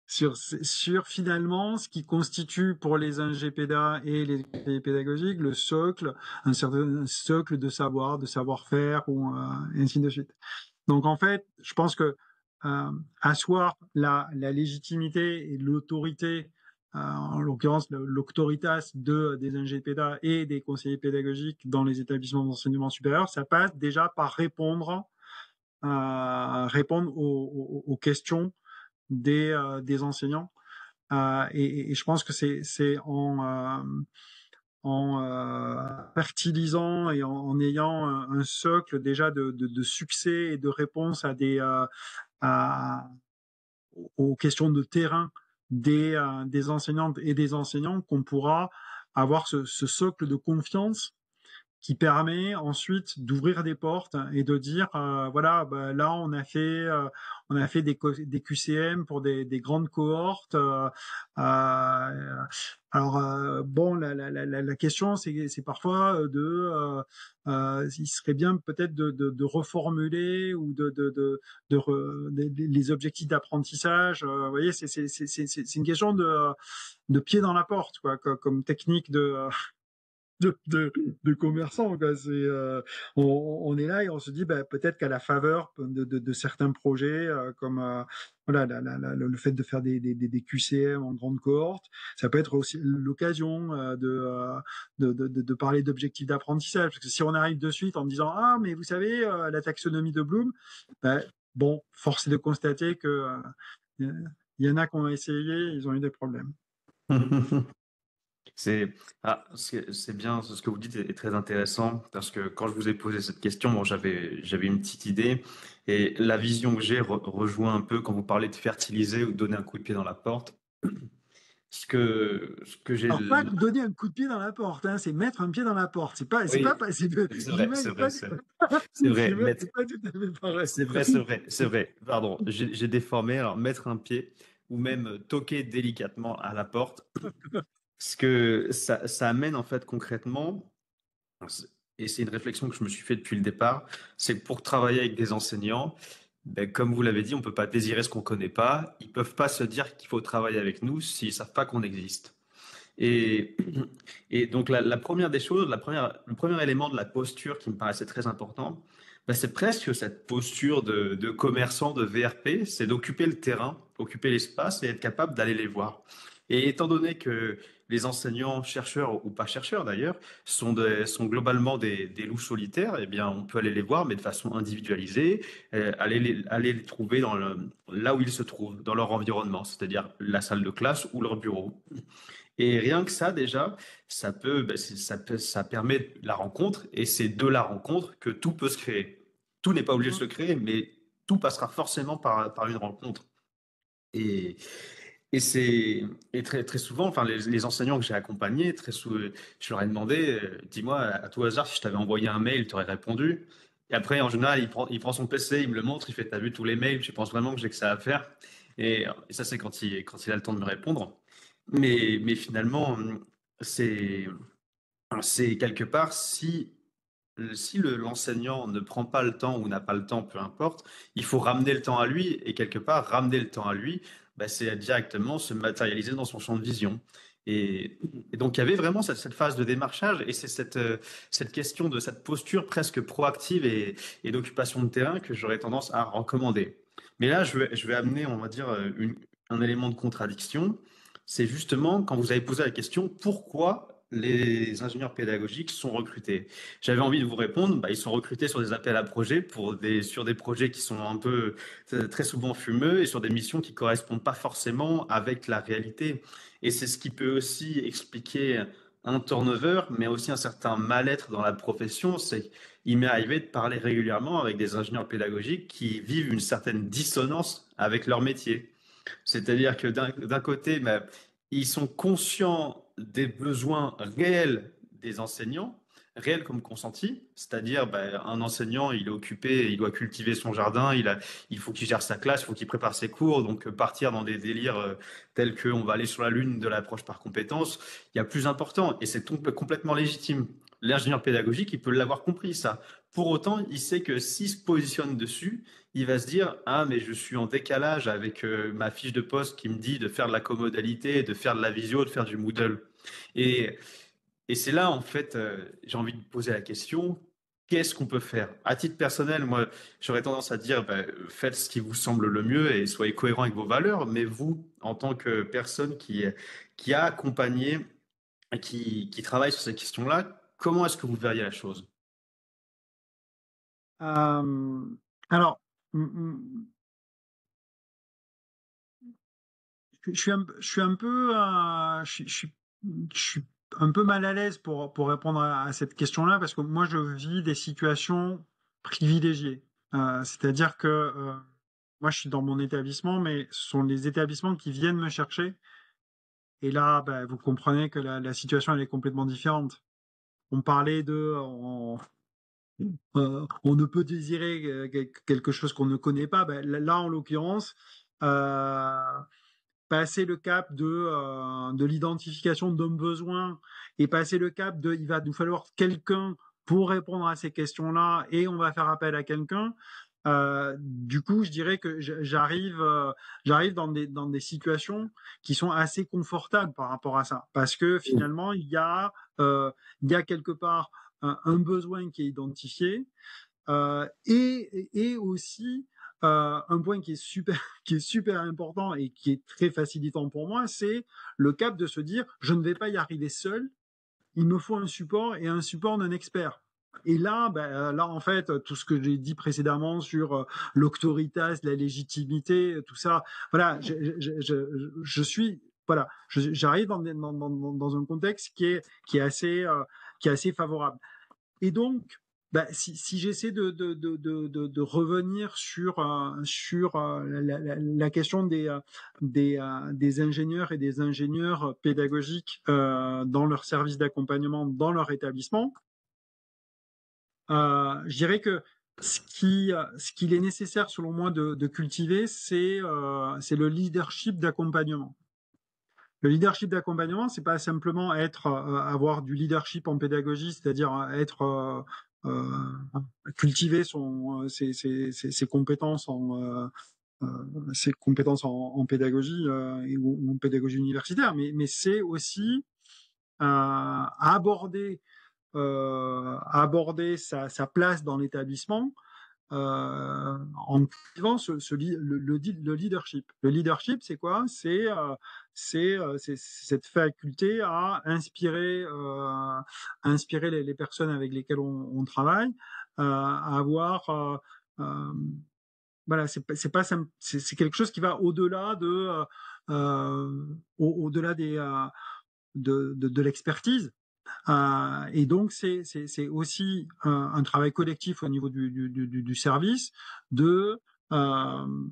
sur finalement ce qui constitue pour les ingépédas et les conseillers pédagogiques le socle, un certain socle de savoir, de savoir-faire ou ainsi de suite. Donc en fait, je pense que asseoir la légitimité et l'autorité, en l'occurrence l'auctoritas des ingépédas et des conseillers pédagogiques dans les établissements d'enseignement supérieur, ça passe déjà par répondre aux questions des enseignants. Et je pense que c'est en fertilisant et en ayant un socle déjà de succès et de réponse à, aux questions de terrain des enseignantes et des enseignants qu'on pourra avoir ce socle de confiance qui permet ensuite d'ouvrir des portes et de dire voilà bah, là on a fait des QCM pour des grandes cohortes alors bon la question c'est parfois il serait bien peut-être de reformuler ou les objectifs d'apprentissage vous voyez c'est une question de pied dans la porte quoi comme technique de commerçants, quoi. On est là et on se dit, peut-être qu'à la faveur de certains projets, comme voilà, le fait de faire des QCM en grande cohorte, ça peut être aussi l'occasion de parler d'objectifs d'apprentissage. Parce que si on arrive de suite en disant, ah, mais vous savez, la taxonomie de Bloom, ben, bon, force est de constater que il y en a qui ont essayé, ils ont eu des problèmes. C'est bien, ce que vous dites est très intéressant parce que quand je vous ai posé cette question, bon, j'avais une petite idée et la vision que j'ai rejoint un peu quand vous parlez de fertiliser ou de donner un coup de pied dans la porte. Ce que j'ai. Alors, pas donner un coup de pied dans la porte, hein, c'est mettre un pied dans la porte. Oui, c'est vrai, l'image c'est n'est vrai, pas, c'est vrai, l'image n'est pas tout à fait pareille. c'est vrai. Pardon, j'ai déformé. Alors, mettre un pied ou même toquer délicatement à la porte, ce que ça amène en fait concrètement. Et c'est une réflexion que je me suis fait depuis le départ, c'est que pour travailler avec des enseignants, ben, comme vous l'avez dit, on ne peut pas désirer ce qu'on ne connaît pas. Ils ne peuvent pas se dire qu'il faut travailler avec nous s'ils ne savent pas qu'on existe. Et, et donc la première des choses, le premier élément de la posture qui me paraissait très important, ben, c'est presque cette posture de commerçant, de VRP, c'est d'occuper le terrain, occuper l'espace et être capable d'aller les voir. Et étant donné que les enseignants, chercheurs ou pas chercheurs d'ailleurs, sont globalement des loups solitaires, eh bien on peut aller les voir, mais de façon individualisée, aller les trouver là où ils se trouvent, dans leur environnement, c'est-à-dire la salle de classe ou leur bureau. Et rien que ça, déjà, ça permet la rencontre, et c'est de la rencontre que tout peut se créer. Tout n'est pas obligé de se créer, mais tout passera forcément par une rencontre. Et, et c'est et très souvent, enfin, les enseignants que j'ai accompagnés, je leur ai demandé, dis-moi à tout hasard si je t'avais envoyé un mail, tu aurais répondu. Et après, en général, il prend son PC, il me le montre, il fait, t'as vu tous les mails, je pense vraiment que j'ai que ça à faire. Et ça, c'est quand il a le temps de me répondre. Mais finalement, c'est, c'est quelque part, si l'enseignant ne prend pas le temps ou n'a pas le temps, peu importe, il faut ramener le temps à lui et quelque part, ramener le temps à lui, bah, c'est directement se matérialiser dans son champ de vision. Et, et donc, il y avait vraiment cette phase de démarchage et c'est cette question de cette posture presque proactive et d'occupation de terrain que j'aurais tendance à recommander. Mais là, je vais amener, on va dire, un élément de contradiction. C'est justement quand vous avez posé la question, pourquoi les ingénieurs pédagogiques sont recrutés? J'avais envie de vous répondre, bah, ils sont recrutés sur des appels à projets sur des projets qui sont un peu très souvent fumeux et sur des missions qui correspondent pas forcément avec la réalité. Et c'est ce qui peut aussi expliquer un turnover, mais aussi un certain mal-être dans la profession. C'est il m'est arrivé de parler régulièrement avec des ingénieurs pédagogiques qui vivent une certaine dissonance avec leur métier. C'est-à-dire que d'un côté, ben, ils sont conscients des besoins réels des enseignants, réels comme consentis, c'est-à-dire ben, un enseignant, il est occupé, il doit cultiver son jardin, il faut qu'il gère sa classe, il faut qu'il prépare ses cours, donc partir dans des délires tels qu'on va aller sur la lune de l'approche par compétence, il y a plus important, et c'est complètement légitime. L'ingénieur pédagogique, il peut l'avoir compris, ça. Pour autant, il sait que s'il se positionne dessus, il va se dire, ah, mais je suis en décalage avec ma fiche de poste qui me dit de faire de la comodalité, de faire de la visio, de faire du Moodle. Et, et c'est là, en fait, j'ai envie de poser la question, qu'est-ce qu'on peut faire? À titre personnel, moi, j'aurais tendance à dire, ben, faites ce qui vous semble le mieux et soyez cohérent avec vos valeurs, mais vous, en tant que personne qui a accompagné, qui travaille sur ces questions-là, comment est-ce que vous verriez la chose? Euh, alors, mm, mm, je suis un peu, je suis un peu mal à l'aise pour répondre à cette question-là parce que moi, je vis des situations privilégiées. C'est-à-dire que moi, je suis dans mon établissement, mais ce sont les établissements qui viennent me chercher. Et là, ben, vous comprenez que la situation, elle est complètement différente. On parlait on ne peut désirer quelque chose qu'on ne connaît pas. Ben, là, en l'occurrence, euh, passer le cap de l'identification d'un besoin et passer le cap de il va nous falloir quelqu'un pour répondre à ces questions-là et on va faire appel à quelqu'un. Du coup, je dirais que j'arrive dans des situations qui sont assez confortables par rapport à ça, parce que finalement, il y a quelque part un besoin qui est identifié, et aussi un point qui est super, qui est super important et qui est très facilitant pour moi, c'est le cap de se dire, je ne vais pas y arriver seul, il me faut un support et un support d'un expert. Et là, là, en fait, tout ce que j'ai dit précédemment sur l'auctoritas, la légitimité, tout ça, voilà, je suis, voilà, j'arrive dans un contexte qui est assez favorable. Et donc, si j'essaie de revenir sur la question des ingénieurs et des ingénieurs pédagogiques dans leur service d'accompagnement, dans leur établissement, je dirais que ce qu'il est nécessaire, selon moi, de cultiver, c'est le leadership d'accompagnement. Le leadership d'accompagnement, c'est pas simplement avoir du leadership en pédagogie, c'est-à-dire cultiver ses compétences en pédagogie ou en pédagogie universitaire, mais c'est aussi aborder sa place dans l'établissement en cultivant le leadership. Le leadership, c'est quoi? C'est cette faculté à inspirer les personnes avec lesquelles on travaille, à avoir voilà, c'est pas simple, c'est quelque chose qui va au-delà au-delà de l'expertise. Et donc, c'est aussi un travail collectif au niveau du service de euh,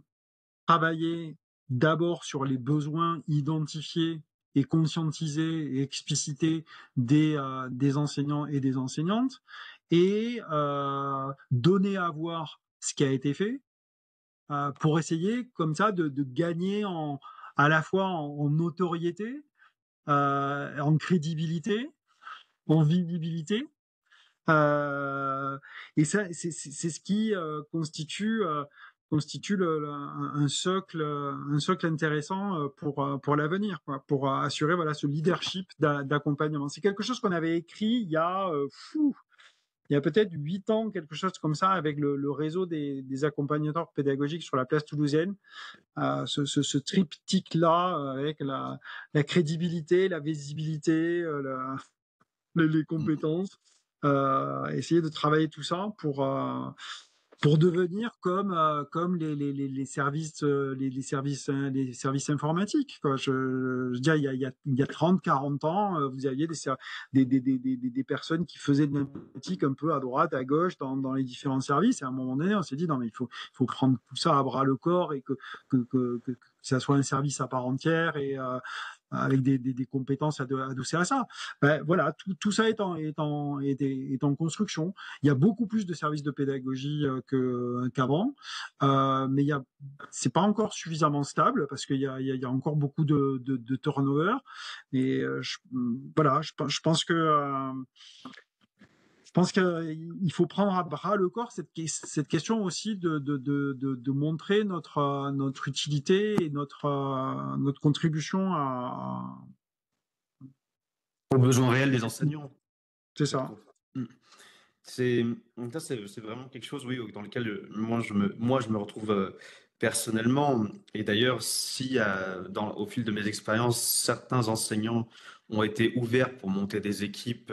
travailler d'abord sur les besoins identifiés et conscientisés et explicités des enseignants et des enseignantes et donner à voir ce qui a été fait pour essayer comme ça de gagner à la fois en notoriété, en crédibilité, en visibilité. Et ça, c'est ce qui constitue un socle intéressant pour l'avenir, quoi, pour assurer voilà ce leadership d'accompagnement. C'est quelque chose qu'on avait écrit il y a peut-être 8 ans, quelque chose comme ça, avec le réseau des accompagnateurs pédagogiques sur la place toulousaine. Ce triptyque-là, avec la crédibilité, la visibilité, les compétences, essayer de travailler tout ça pour devenir comme les services les services informatiques, quoi. Je veux dire, il y a 30-40 ans, vous aviez des personnes qui faisaient de l'informatique un peu à droite, à gauche, dans les différents services. Et à un moment donné, on s'est dit, non, mais il faut prendre tout ça à bras le corps et que ça soit un service à part entière et avec des compétences adossées à ça. Voilà, tout ça est en construction. Il y a beaucoup plus de services de pédagogie qu'avant, mais c'est pas encore suffisamment stable parce qu'il y a encore beaucoup de turnover. Et voilà, je pense qu'il faut prendre à bras le corps cette question aussi de montrer notre utilité et notre contribution Aux besoins réels des enseignants. C'est ça. C'est ça, c'est vraiment quelque chose, oui, dans lequel moi je me retrouve personnellement. Et d'ailleurs, si au fil de mes expériences, certains enseignants ont été ouverts pour monter des équipes,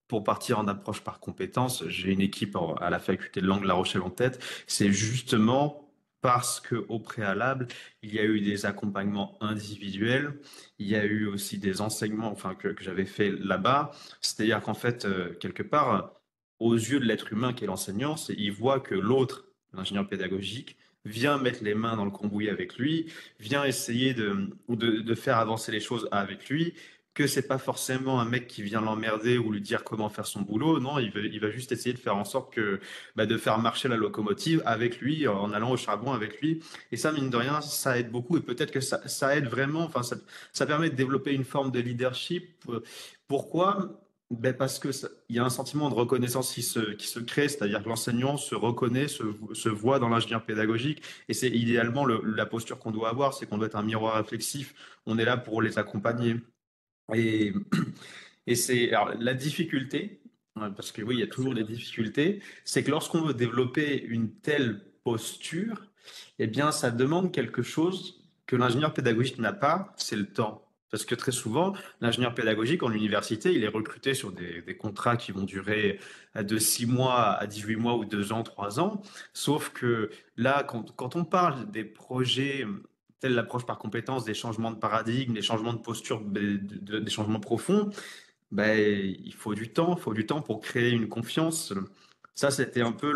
pour partir en approche par compétences, j'ai une équipe à la faculté de langue La Rochelle en tête, c'est justement parce que au préalable, il y a eu des accompagnements individuels, il y a eu aussi des enseignements, enfin que j'avais fait là-bas. C'est-à-dire qu'en fait, quelque part, aux yeux de l'être humain qui est l'enseignant, il voit que l'autre, l'ingénieur pédagogique, vient mettre les mains dans le cambouis avec lui, vient essayer de faire avancer les choses avec lui, que c'est pas forcément un mec qui vient l'emmerder ou lui dire comment faire son boulot. Non, il va juste essayer de faire en sorte de faire marcher la locomotive avec lui, en allant au charbon avec lui. Et ça, mine de rien, ça aide beaucoup. Et peut-être que ça aide vraiment, enfin, ça permet de développer une forme de leadership. Pourquoi? Ben parce que il y a un sentiment de reconnaissance qui se crée, c'est-à-dire que l'enseignant se reconnaît, se voit dans l'ingénieur pédagogique, et c'est idéalement la posture qu'on doit avoir, c'est qu'on doit être un miroir réflexif. On est là pour les accompagner. Et, et c'est alors la difficulté, parce que oui, il y a toujours des difficultés, c'est que lorsqu'on veut développer une telle posture, eh bien, ça demande quelque chose que l'ingénieur pédagogique n'a pas, c'est le temps. Parce que très souvent, l'ingénieur pédagogique en université, il est recruté sur des contrats qui vont durer de 6 mois à 18 mois ou 2 ans, 3 ans. Sauf que là, quand on parle des projets telle l'approche par compétences, des changements de paradigme, des changements de posture, des changements profonds, ben, il faut du temps pour créer une confiance. Ça, c'était un peu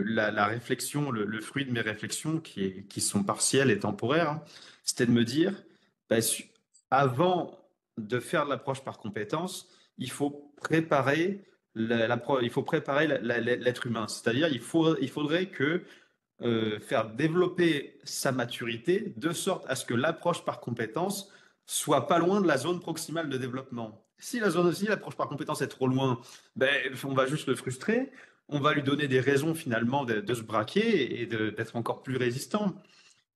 la réflexion, le fruit de mes réflexions qui sont partielles et temporaires, hein. C'était de me dire, ben, avant de faire de l'approche par compétences, il faut préparer il faut préparer l'être humain. C'est-à-dire, il faudrait que faire développer sa maturité de sorte à ce que l'approche par compétence soit pas loin de la zone proximale de développement. Si l'approche par compétence est trop loin, ben, on va juste le frustrer, on va lui donner des raisons finalement de se braquer et d'être encore plus résistant.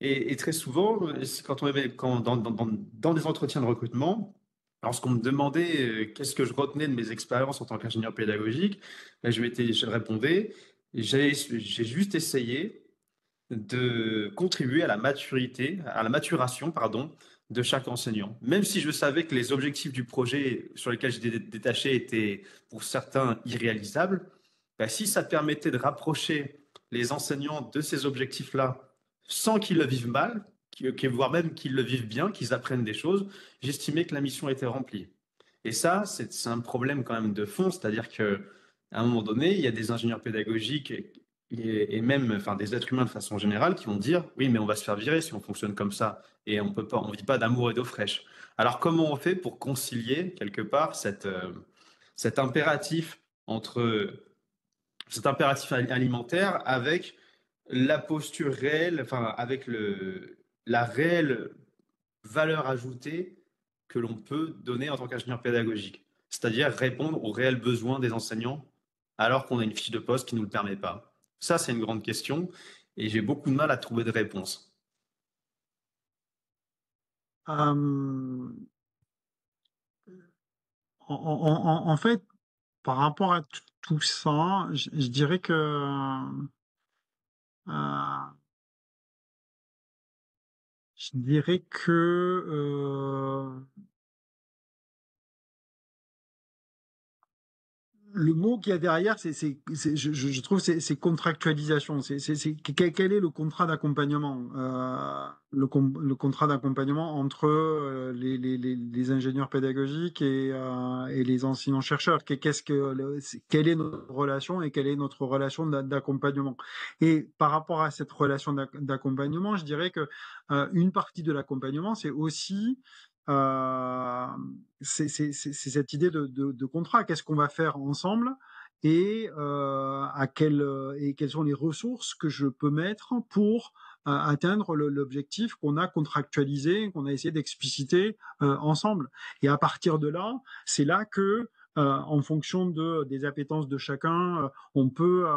Et très souvent, quand on avait, quand, dans des entretiens de recrutement, lorsqu'on me demandait qu'est-ce que je retenais de mes expériences en tant qu'ingénieur pédagogique, ben, je répondais, j'ai juste essayé de contribuer à la maturité, à la maturation, pardon, de chaque enseignant. Même si je savais que les objectifs du projet sur lesquels j'étais détaché étaient pour certains irréalisables, bah, si ça permettait de rapprocher les enseignants de ces objectifs-là sans qu'ils le vivent mal, voire même qu'ils le vivent bien, qu'ils apprennent des choses, j'estimais que la mission était remplie. Et ça, c'est un problème quand même de fond, c'est-à-dire que à un moment donné, il y a des ingénieurs pédagogiques et même enfin, des êtres humains de façon générale qui vont dire oui, mais on va se faire virer si on fonctionne comme ça et on peut pas, on vit pas d'amour et d'eau fraîche. Alors comment on fait pour concilier quelque part cet impératif entre cet impératif alimentaire avec la posture réelle, enfin avec la réelle valeur ajoutée que l'on peut donner en tant qu'ingénieur pédagogique, c'est-à-dire répondre aux réels besoins des enseignants alors qu'on a une fiche de poste qui ne nous le permet pas. Ça, c'est une grande question et j'ai beaucoup de mal à trouver de réponse. Euh, en fait, par rapport à tout ça, je dirais que euh, le mot qu'il y a derrière, je trouve, c'est contractualisation. Quel est le contrat d'accompagnement, le contrat d'accompagnement entre les ingénieurs pédagogiques et les enseignants-chercheurs. Quelle est notre relation et quelle est notre relation d'accompagnement. Et par rapport à cette relation d'accompagnement, je dirais que une partie de l'accompagnement, c'est aussi euh, c'est cette idée de contrat. Qu'est-ce qu'on va faire ensemble et et quelles sont les ressources que je peux mettre pour atteindre l'objectif qu'on a contractualisé, qu'on a essayé d'expliciter ensemble. Et à partir de là, c'est là que, en fonction des appétences de chacun, on peut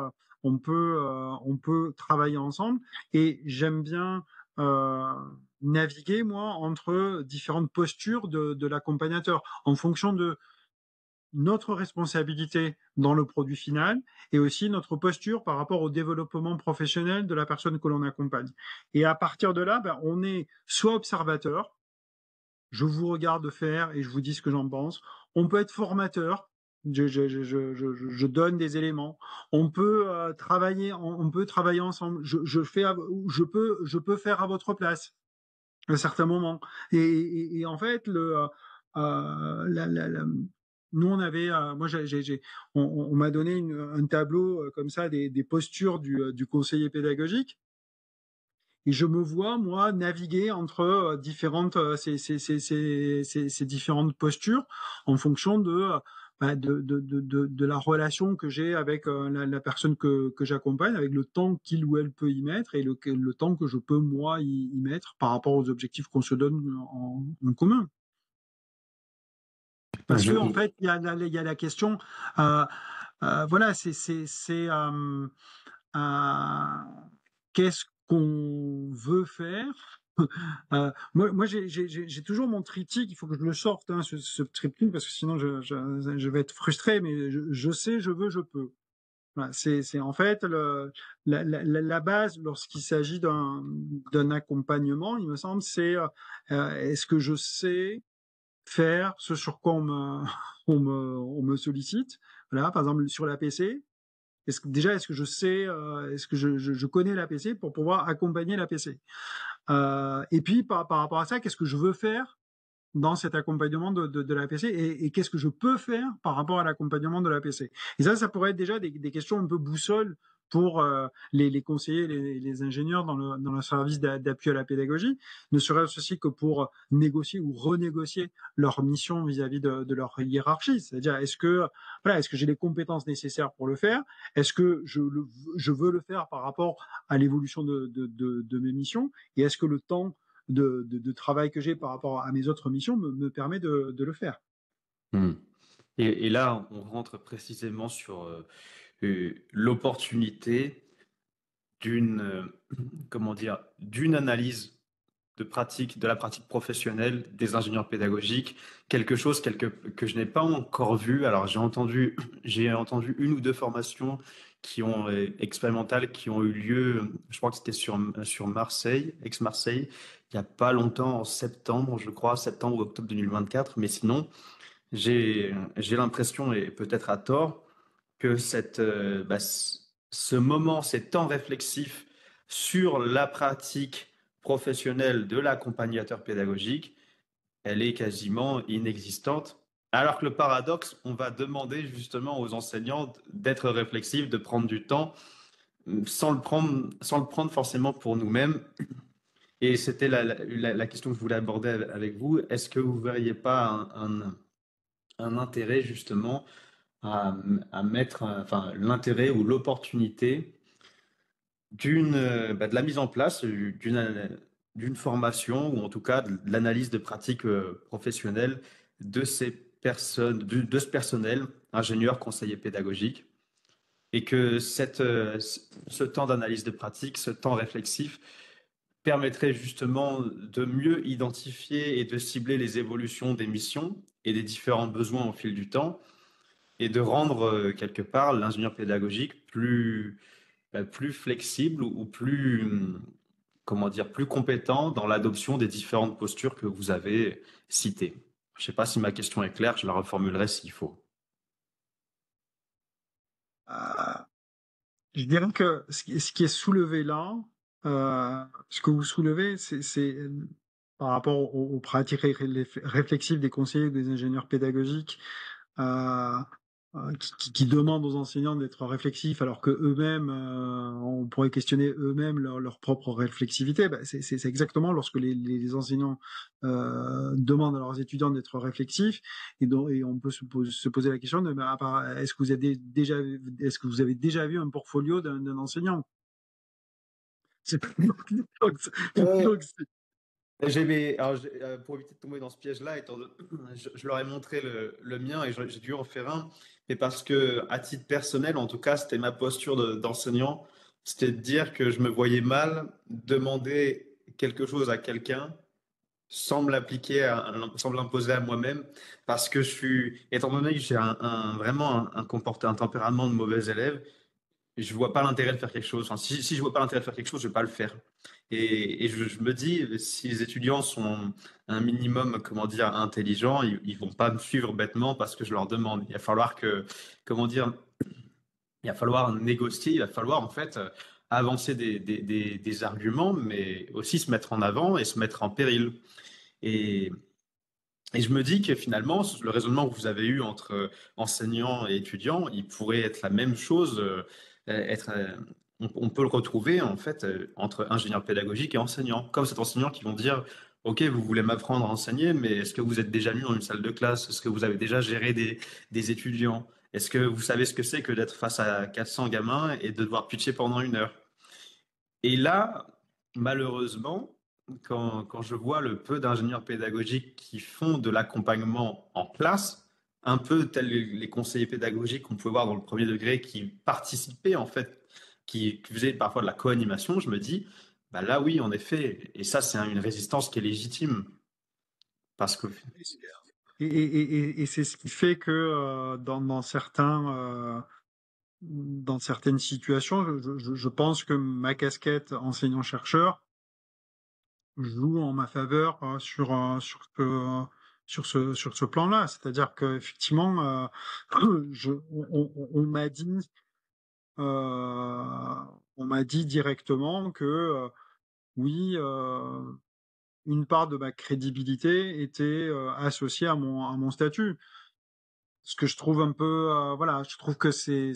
travailler ensemble. Et j'aime bien euh, naviguer, moi, entre différentes postures de l'accompagnateur, en fonction de notre responsabilité dans le produit final et aussi notre posture par rapport au développement professionnel de la personne que l'on accompagne. Et à partir de là, ben, on est soit observateur, je vous regarde faire et je vous dis ce que j'en pense. On peut être formateur. Je donne des éléments. On peut on peut travailler ensemble. Je peux faire à votre place à certains moments. Et en fait, nous on avait, moi on m'a donné un tableau comme ça des postures du conseiller pédagogique. Et je me vois, moi, naviguer entre ces différentes postures en fonction de la relation que j'ai avec la personne que j'accompagne, avec le temps qu'il ou elle peut y mettre et le temps que je peux, moi, y mettre par rapport aux objectifs qu'on se donne en commun. Parce que, en Mhm. fait, il y a la question, euh, voilà, euh, qu'est-ce qu'on veut faire? Moi j'ai toujours mon triptyque, il faut que je le sorte, hein, ce triptyque, parce que sinon je vais être frustré, mais je sais, je veux, je peux. Voilà, c'est en fait la base lorsqu'il s'agit d'un accompagnement, il me semble, c'est est-ce que je sais faire ce sur quoi on me sollicite. Voilà, par exemple sur la PC. Est-ce que je sais, est-ce que je connais la PC pour pouvoir accompagner la PC. Et puis par rapport à ça, qu'est-ce que je veux faire dans cet accompagnement de la PC et qu'est-ce que je peux faire par rapport à l'accompagnement de la PC. Et ça pourrait être déjà des questions un peu boussole pour les conseillers, les ingénieurs dans le service d'appui à la pédagogie, ne serait-ce aussi que pour négocier ou renégocier leur mission vis-à-vis de leur hiérarchie. C'est-à-dire, voilà, est-ce que j'ai les compétences nécessaires pour le faire? Est-ce que je veux le faire par rapport à l'évolution de mes missions? Et est-ce que le temps de travail que j'ai par rapport à mes autres missions me permet de le faire. Mhm. Et là, on rentre précisément sur l'opportunité d'une comment dire, d'une analyse de pratique, de la pratique professionnelle des ingénieurs pédagogiques, quelque chose que je n'ai pas encore vu. Alors j'ai entendu une ou deux formations qui ont expérimentales qui ont eu lieu, je crois que c'était sur Marseille, ex-Marseille, il n'y a pas longtemps, en septembre, je crois, septembre ou octobre 2024. Mais sinon, j'ai l'impression, et peut-être à tort, que ce moment, ces temps réflexifs sur la pratique professionnelle de l'accompagnateur pédagogique, elle est quasiment inexistante. Alors que le paradoxe, on va demander justement aux enseignants d'être réflexifs, de prendre du temps, sans le prendre forcément pour nous-mêmes. Et c'était la question que je voulais aborder avec vous. Est-ce que vous ne verriez pas un intérêt justement à mettre, enfin, l'intérêt ou l'opportunité de la mise en place d'une formation ou en tout cas de l'analyse de pratiques professionnelles de ces personnes, de ce personnel, ingénieur, conseiller pédagogique, et que ce temps d'analyse de pratique, ce temps réflexif, permettrait justement de mieux identifier et de cibler les évolutions des missions et des différents besoins au fil du temps, et de rendre quelque part l'ingénieur pédagogique plus flexible ou plus, comment dire, plus compétent dans l'adoption des différentes postures que vous avez citées. Je ne sais pas si ma question est claire, je la reformulerai s'il faut. Euh, je dirais que ce qui est soulevé là, ce que vous soulevez, par rapport aux pratiques réflexives des conseillers, des ingénieurs pédagogiques, euh, qui demandent aux enseignants d'être réflexifs alors que eux-mêmes, on pourrait questionner eux-mêmes leur propre réflexivité. Bah, c'est exactement lorsque les enseignants demandent à leurs étudiants d'être réflexifs et on peut se poser la question de est-ce que est-ce que vous avez déjà vu un portfolio d'un enseignant? C'est donc, Ouais. donc, Pour éviter de tomber dans ce piège-là, je leur ai montré le mien et j'ai dû en faire un, mais parce que, à titre personnel, en tout cas, c'était ma posture d'enseignant, c'était de dire que je me voyais mal demander quelque chose à quelqu'un sans me sans me l'imposer à moi-même, parce que étant donné que j'ai vraiment un tempérament de mauvais élève, je vois pas l'intérêt de faire quelque chose. Enfin, si je vois pas l'intérêt de faire quelque chose, je vais pas le faire. Et je me dis, si les étudiants sont un minimum, comment dire, intelligents, ils vont pas me suivre bêtement parce que je leur demande. Il va falloir comment dire, il va falloir négocier, il va falloir en fait avancer des arguments, mais aussi se mettre en avant et se mettre en péril. Et, et je me dis que finalement, le raisonnement que vous avez eu entre enseignants et étudiants, il pourrait être la même chose, on peut le retrouver en fait entre ingénieurs pédagogiques et enseignants. Comme cet enseignant qui vont dire, OK, vous voulez m'apprendre à enseigner, mais est-ce que vous êtes déjà mis dans une salle de classe? Est-ce que vous avez déjà géré des étudiants? Est-ce que vous savez ce que c'est que d'être face à 400 gamins et de devoir pitcher pendant une heure? Et là, malheureusement, quand je vois le peu d'ingénieurs pédagogiques qui font de l'accompagnement en classe, un peu tels les conseillers pédagogiques qu'on pouvait voir dans le premier degré qui participaient en fait, qui faisaient parfois de la co-animation, je me dis, bah là oui, en effet, et ça c'est une résistance qui est légitime, parce que Et c'est ce qui fait que dans certaines situations, je pense que ma casquette enseignant-chercheur joue en ma faveur sur ce plan-là. C'est-à-dire qu'effectivement, on m'a dit, on m'a dit directement que oui, une part de ma crédibilité était associée à mon statut. Ce que je trouve un peu, voilà, je trouve que c'est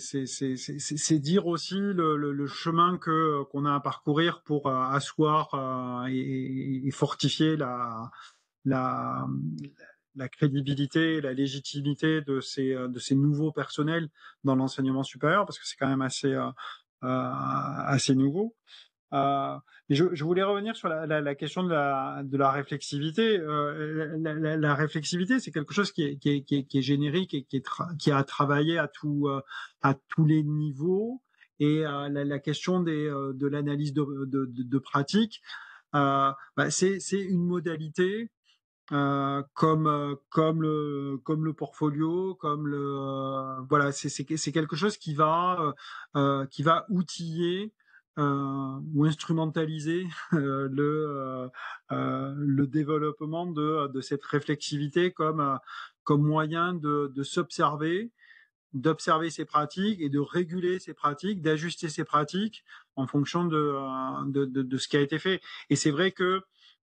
dire aussi le chemin qu'on a à parcourir pour asseoir et fortifier la la crédibilité, la légitimité de ces nouveaux personnels dans l'enseignement supérieur, parce que c'est quand même assez nouveau. Euh, je voulais revenir sur la question de la réflexivité. La réflexivité, c'est quelque chose qui est générique et qui a travaillé à tous les niveaux. Et la question de l'analyse de pratique, c'est une modalité comme le portfolio, voilà, c'est quelque chose qui va outiller ou instrumentaliser le développement de cette réflexivité comme moyen de s'observer, d'observer ses pratiques et de réguler ses pratiques, d'ajuster ses pratiques en fonction de ce qui a été fait. Et c'est vrai que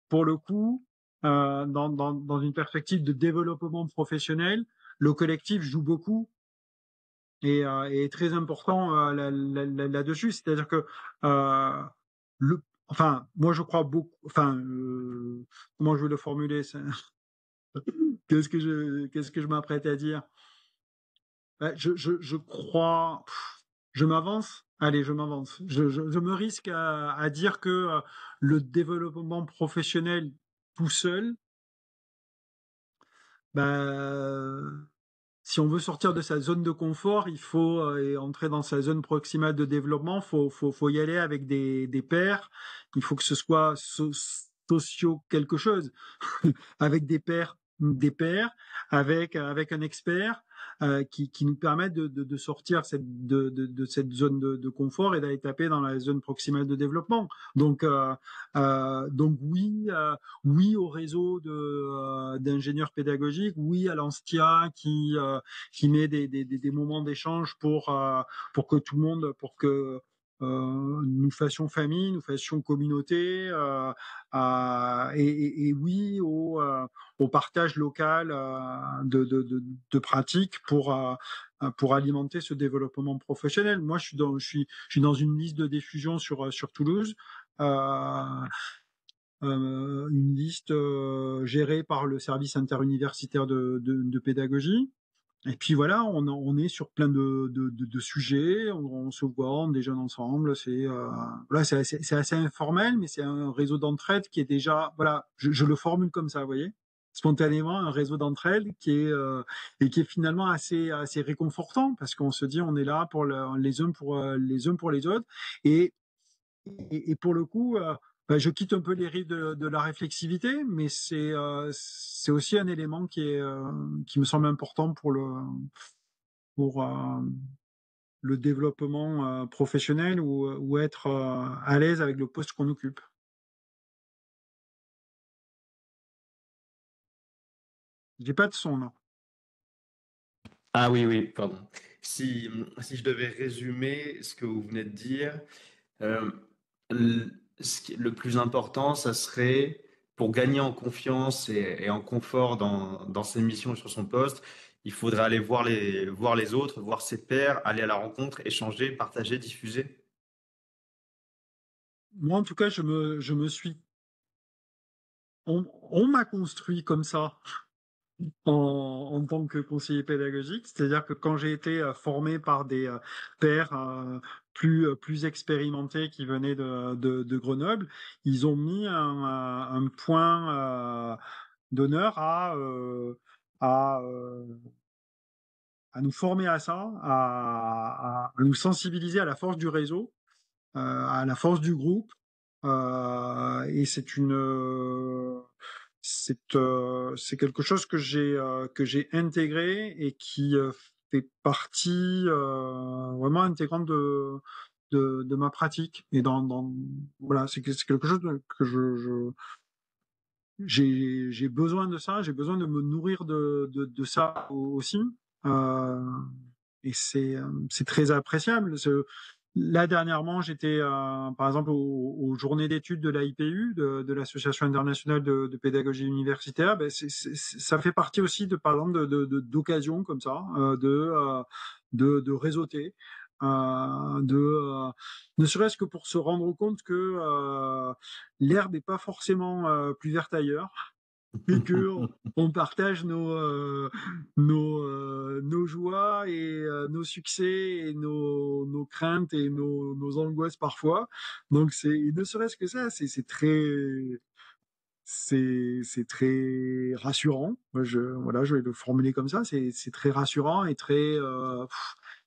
pour le coup, dans une perspective de développement professionnel, le collectif joue beaucoup et est très important là-dessus. C'est-à-dire que enfin, moi je crois beaucoup. Enfin, comment je vais le formuler ça. Qu'est-ce que je m'apprête à dire? Je crois. Je m'avance. Allez, je m'avance. Je me risque à dire que le développement professionnel tout seul, bah, si on veut sortir de sa zone de confort, il faut et entrer dans sa zone proximale de développement. Faut y aller avec des pairs. Il faut que ce soit socio quelque chose, avec des pairs, avec un expert qui nous permettent de sortir de cette zone de confort et d'aller taper dans la zone proximale de développement. Donc oui, oui au réseau d'ingénieurs pédagogiques, oui à l'Anstia qui met des moments d'échange pour que tout le monde, pour que nous fassions famille, nous fassions communauté, et oui au partage local de pratiques pour alimenter ce développement professionnel. Moi, je suis dans une liste de diffusion sur Toulouse. Euh, une liste gérée par le service interuniversitaire de pédagogie. Et puis voilà, on est sur plein de sujets, on se voit, on déjeune ensemble. Voilà, c'est assez informel, mais c'est un réseau d'entraide qui est déjà, voilà, je le formule comme ça, vous voyez, spontanément un réseau d'entraide et qui est finalement assez réconfortant parce qu'on se dit on est là pour les uns pour les autres et et pour le coup, je quitte un peu les rives de la réflexivité, mais c'est aussi un élément qui me semble important pour le développement professionnel ou être à l'aise avec le poste qu'on occupe. J'ai pas de son, là. ah oui, oui, pardon. Si je devais résumer ce que vous venez de dire, euh, le plus important, ça serait pour gagner en confiance et en confort dans ses missions et sur son poste, il faudrait aller voir les autres, voir ses pairs, aller à la rencontre, échanger, partager, diffuser. Moi, en tout cas, on m'a construit comme ça en tant que conseiller pédagogique, c'est-à-dire que quand j'ai été formé par des pairs plus expérimentés qui venaient de Grenoble, ils ont mis un point d'honneur à à nous former à ça, à nous sensibiliser à la force du réseau, à la force du groupe. Et c'est quelque chose que j'ai intégré et qui fait partie vraiment intégrante de ma pratique. Et voilà, c'est quelque chose que j'ai besoin de ça, j'ai besoin de me nourrir de ça aussi. Euh, et c'est très appréciable. Là, dernièrement, j'étais, par exemple, aux journées d'études de l'AIPU, de l'Association internationale de pédagogie universitaire. Ben, ça fait partie aussi par exemple, d'occasions comme ça, de réseauter, ne serait-ce que pour se rendre compte que l'herbe n'est pas forcément plus verte ailleurs et que on partage nos joies et nos succès et nos craintes et nos angoisses parfois. Donc ne serait-ce que ça, c'est très rassurant. Moi, voilà, je vais le formuler comme ça. C'est très rassurant et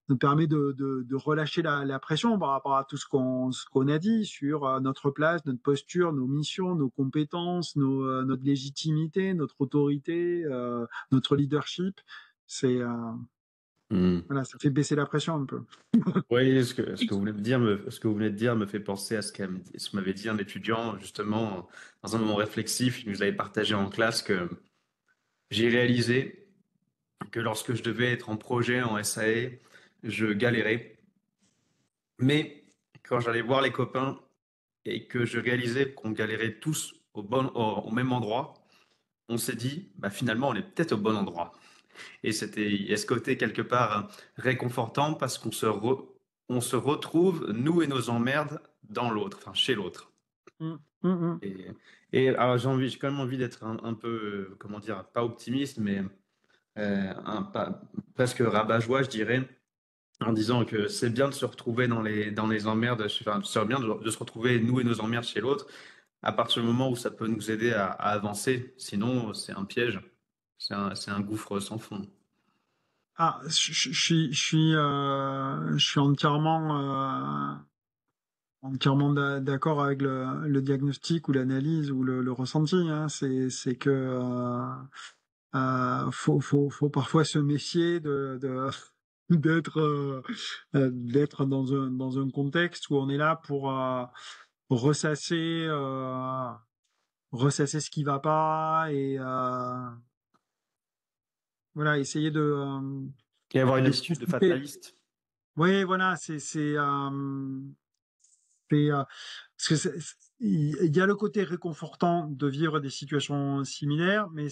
nous permet de relâcher la pression par rapport à tout ce qu'on a dit sur notre place, notre posture, nos missions, nos compétences, notre légitimité, notre autorité, notre leadership. C'est Hmm. voilà, ça fait baisser la pression un peu. Oui, ce que vous venez de dire ce que vous venez de dire me fait penser à ce que m'avait dit un étudiant, justement, dans un moment réflexif. Il nous avait partagé en classe que j'ai réalisé que lorsque je devais être en projet, en SAE, je galérais. Mais quand j'allais voir les copains et que je réalisais qu'on galérait tous au même endroit, on s'est dit, bah, finalement, on est peut-être au bon endroit. Et il y a ce côté quelque part réconfortant parce on se retrouve, nous et nos emmerdes, dans l'autre, enfin chez l'autre. Mm, mm, mm. Et, et alors j'ai quand même envie d'être un peu, comment dire, pas optimiste, mais presque rabat-joie, je dirais, en disant que c'est bien de se retrouver dans les emmerdes, enfin, c'est bien de se retrouver, nous et nos emmerdes, chez l'autre, à partir du moment où ça peut nous aider à avancer. Sinon, c'est un piège, c'est un gouffre sans fond. Ah, je suis entièrement d'accord avec le diagnostic ou l'analyse ou le ressenti. Hein. C'est que faut parfois se méfier d'être dans un contexte où on est là pour ressasser ressasser ce qui va pas et voilà essayer Et avoir une de attitude de couper. fataliste. Oui, voilà, parce que il y a le côté réconfortant de vivre des situations similaires, mais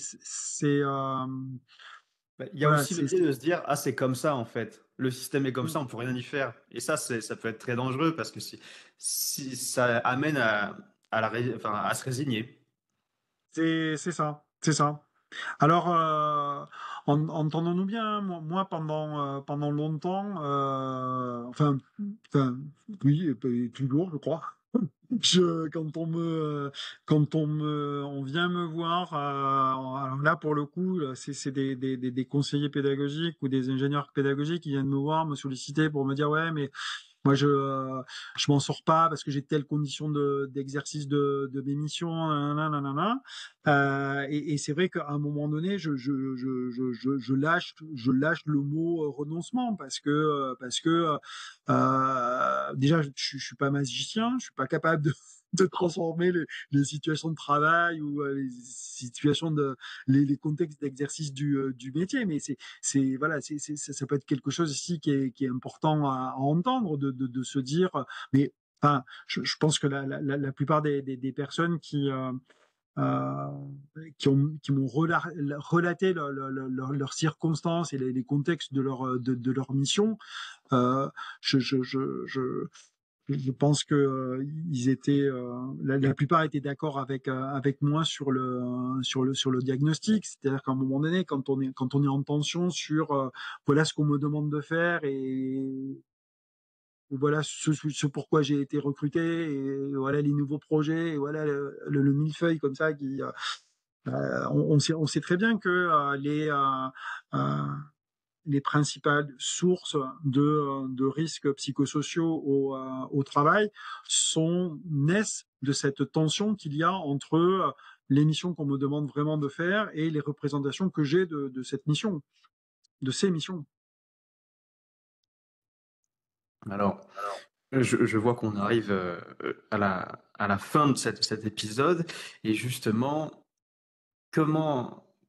Bah, il y a voilà, aussi le biais de se dire, ah, c'est comme ça en fait. Le système est comme ça, on peut rien y faire. Et ça, ça peut être très dangereux parce que si ça amène enfin, à se résigner. c'est ça, c'est ça. Alors, entendons-nous bien, hein, moi pendant longtemps, oui, et puis toujours, je crois. On vient me voir, alors là pour le coup, c'est des conseillers pédagogiques ou des ingénieurs pédagogiques qui viennent me voir, me solliciter pour me dire ouais, mais moi, je m'en sors pas parce que j'ai telle condition d'exercice de mes missions, nanana, nanana. Et c'est vrai qu'à un moment donné, je lâche le mot renoncement parce que déjà, je suis pas magicien, je suis pas capable de transformer les situations de travail ou les situations les contextes d'exercice du métier, mais voilà, ça peut être quelque chose ici qui est important à entendre, de se dire, mais enfin, je pense que la plupart des personnes euh, qui m'ont relaté leurs circonstances et les contextes de leur mission, euh, je, je, je, je, je pense que ils étaient, la plupart étaient d'accord avec moi sur le diagnostic. C'est-à-dire qu'à un moment donné, quand on est en tension sur voilà ce qu'on me demande de faire et voilà ce pourquoi j'ai été recruté et voilà les nouveaux projets et voilà le millefeuille comme ça on sait très bien que euh, les principales sources de risques psychosociaux au travail naissent de cette tension qu'il y a entre les missions qu'on me demande vraiment de faire et les représentations que j'ai de cette mission, de ces missions. Alors, je vois qu'on arrive à la fin de cet épisode et justement,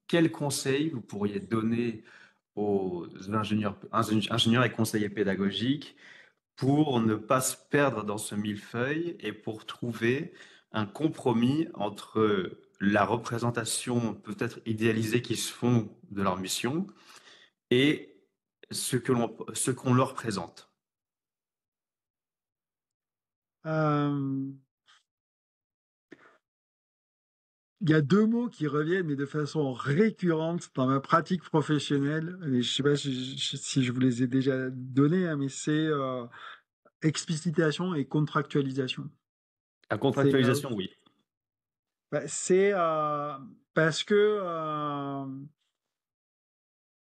quels conseils vous pourriez donner aux ingénieurs et conseillers pédagogiques pour ne pas se perdre dans ce millefeuille et pour trouver un compromis entre la représentation peut-être idéalisée qu'ils se font de leur mission et ce qu'on leur présente. Euh, Il y a deux mots qui reviennent, mais de façon récurrente dans ma pratique professionnelle. Et je sais pas si je vous les ai déjà donnés, hein, mais c'est explicitation et contractualisation. La C'est contractualisation, oui. c'est parce que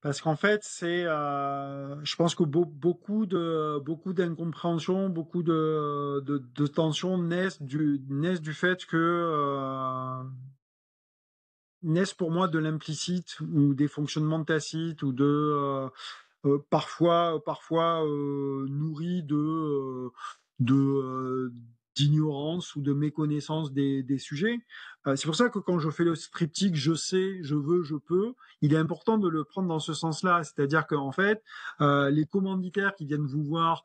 parce qu'en fait je pense que beaucoup d'incompréhension, beaucoup de tensions naissent du fait que naissent pour moi de l'implicite ou des fonctionnements tacites ou parfois nourris de d'ignorance ou de méconnaissance des sujets. C'est pour ça que quand je fais le triptyque, je sais, je veux, je peux, il est important de le prendre dans ce sens-là. C'est-à-dire qu'en fait, les commanditaires qui viennent vous voir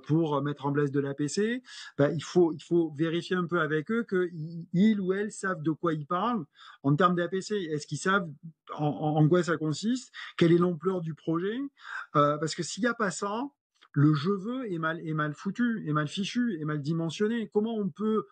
pour mettre en place de l'APC, il faut vérifier un peu avec eux qu'ils ou elles savent de quoi ils parlent en termes d'APC. Est-ce qu'ils savent en quoi ça consiste? Quelle est l'ampleur du projet? Parce que s'il n'y a pas ça, le je veux est mal foutu, est mal fichu, est mal dimensionné. Comment on peut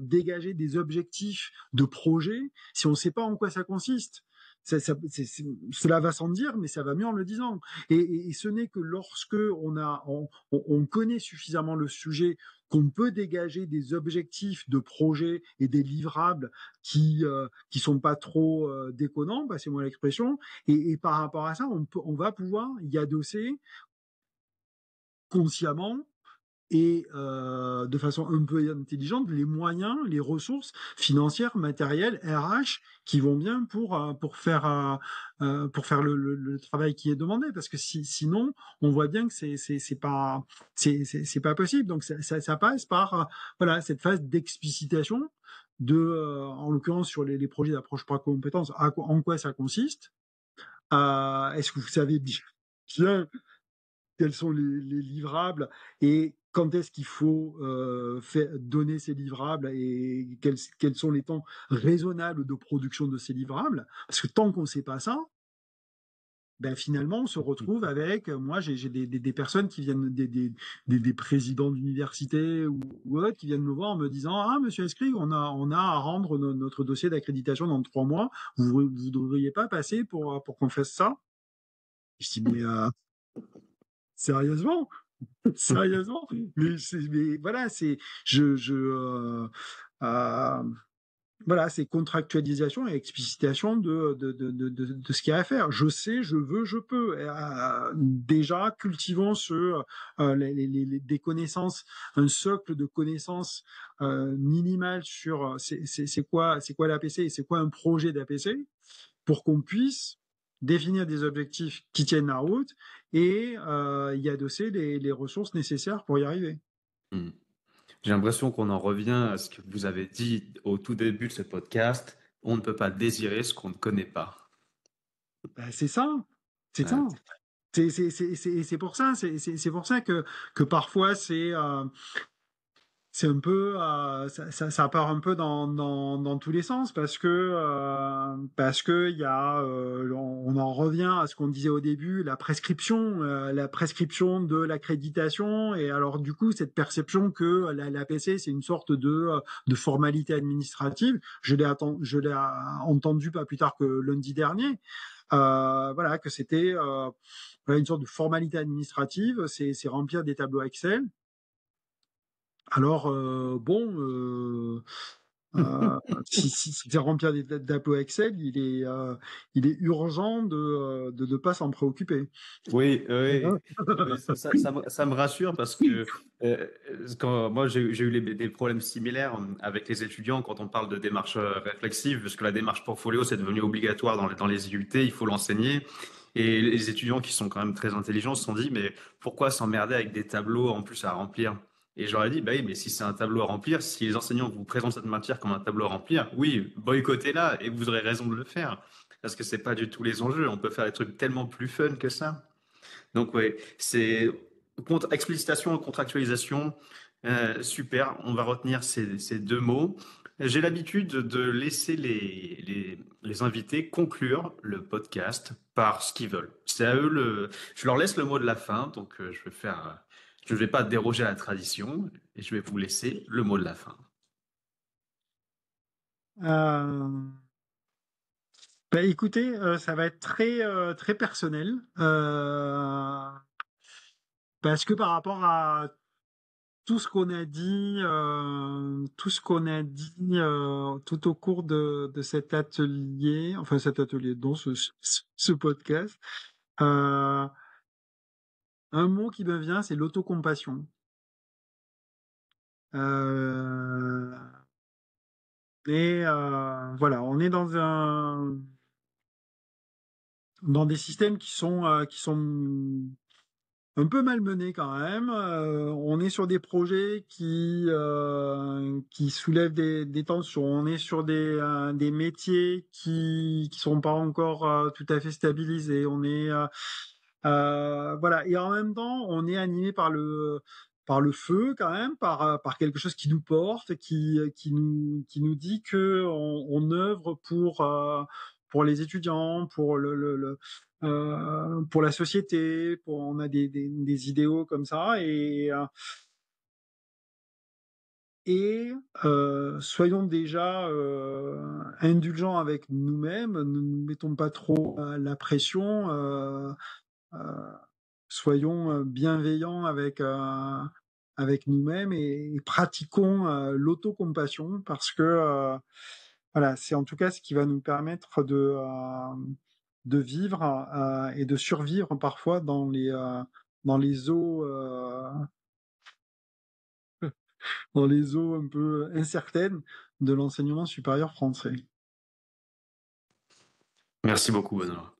dégager des objectifs de projet si on ne sait pas en quoi ça consiste? Cela va sans dire, mais ça va mieux en le disant. Et ce n'est que lorsque on connaît suffisamment le sujet qu'on peut dégager des objectifs de projet et des livrables qui sont pas trop déconnants, passez-moi l'expression. Et par rapport à ça, on va pouvoir y adosser consciemment et de façon un peu intelligente les moyens, les ressources financières, matérielles, RH qui vont bien pour faire le travail qui est demandé. Parce que sinon, on voit bien que c'est pas possible. Donc ça passe par voilà cette phase d'explicitation en l'occurrence sur les projets d'approche par compétences, en quoi ça consiste. Est-ce que vous savez bien quels sont les livrables et quand est-ce qu'il faut donner ces livrables et quels sont les temps raisonnables de production de ces livrables. Parce que tant qu'on ne sait pas ça, ben finalement, on se retrouve avec, moi j'ai des personnes qui viennent, des présidents d'université ou autres, qui viennent me voir en me disant: ah, monsieur Escrig, on a à rendre notre dossier d'accréditation dans 3 mois, vous ne devriez pas passer pour qu'on fasse ça? Je dis: mais sérieusement? Sérieusement? Mais voilà, euh, voilà, c'est contractualisation et explicitation de ce qu'il y a à faire. Je sais, je veux, je peux. Déjà, cultivons des connaissances, un socle de connaissances minimales sur c'est quoi l'APC et c'est quoi un projet d'APC pour qu'on puisse définir des objectifs qui tiennent la route et y adosser les ressources nécessaires pour y arriver. Hmm. J'ai l'impression qu'on en revient à ce que vous avez dit au tout début de ce podcast. On ne peut pas désirer ce qu'on ne connaît pas. Ben, c'est ça, c'est Ouais. ça. C'est pour ça, c'est pour ça que parfois c'est un peu, ça part un peu dans tous les sens parce que on en revient à ce qu'on disait au début, la prescription de l'accréditation et alors du coup cette perception que l'APC c'est une sorte de formalité administrative. Je l'ai entendu pas plus tard que lundi dernier. Voilà que c'était voilà, une sorte de formalité administrative, c'est remplir des tableaux Excel. Alors Si c'est remplir des tableaux Excel, il est urgent de ne pas s'en préoccuper. Oui, oui. Oui, ça me rassure parce que quand moi j'ai eu des problèmes similaires avec les étudiants quand on parle de démarche réflexive, parce que la démarche portfolio c'est devenu obligatoire dans les IUT, il faut l'enseigner. Et les étudiants qui sont quand même très intelligents se sont dit, mais pourquoi s'emmerder avec des tableaux en plus à remplir? Et je leur ai dit, bah oui, mais si c'est un tableau à remplir, si les enseignants vous présentent cette matière comme un tableau à remplir, oui, boycottez-la et vous aurez raison de le faire. Parce que c'est pas du tout les enjeux. On peut faire des trucs tellement plus fun que ça. Donc oui, c'est explicitation et contractualisation. Super, on va retenir ces deux mots. J'ai l'habitude de laisser les invités conclure le podcast par ce qu'ils veulent. C'est à eux je leur laisse le mot de la fin, donc je vais pas déroger à la tradition et je vais vous laisser le mot de la fin. Euh, Bah, écoutez, ça va être très personnel, parce que par rapport à tout ce qu'on a dit, tout au cours de cet atelier, enfin cet atelier, dont ce podcast, euh, un mot qui me vient, c'est l'autocompassion. Euh, voilà, on est dans des systèmes qui sont un peu malmenés quand même. On est sur des projets qui soulèvent des tensions. On est sur des métiers qui sont pas encore tout à fait stabilisés. Voilà. Et en même temps, on est animé par le feu quand même, par quelque chose qui nous porte, qui nous dit que on œuvre pour les étudiants, pour la société, on a des idéaux comme ça soyons déjà indulgents avec nous-mêmes, ne nous mettons pas trop la pression, euh, soyons bienveillants avec nous-mêmes et pratiquons l'autocompassion parce que voilà, c'est en tout cas ce qui va nous permettre de vivre et de survivre parfois dans les eaux dans les eaux un peu incertaines de l'enseignement supérieur français. Merci beaucoup, Benoît.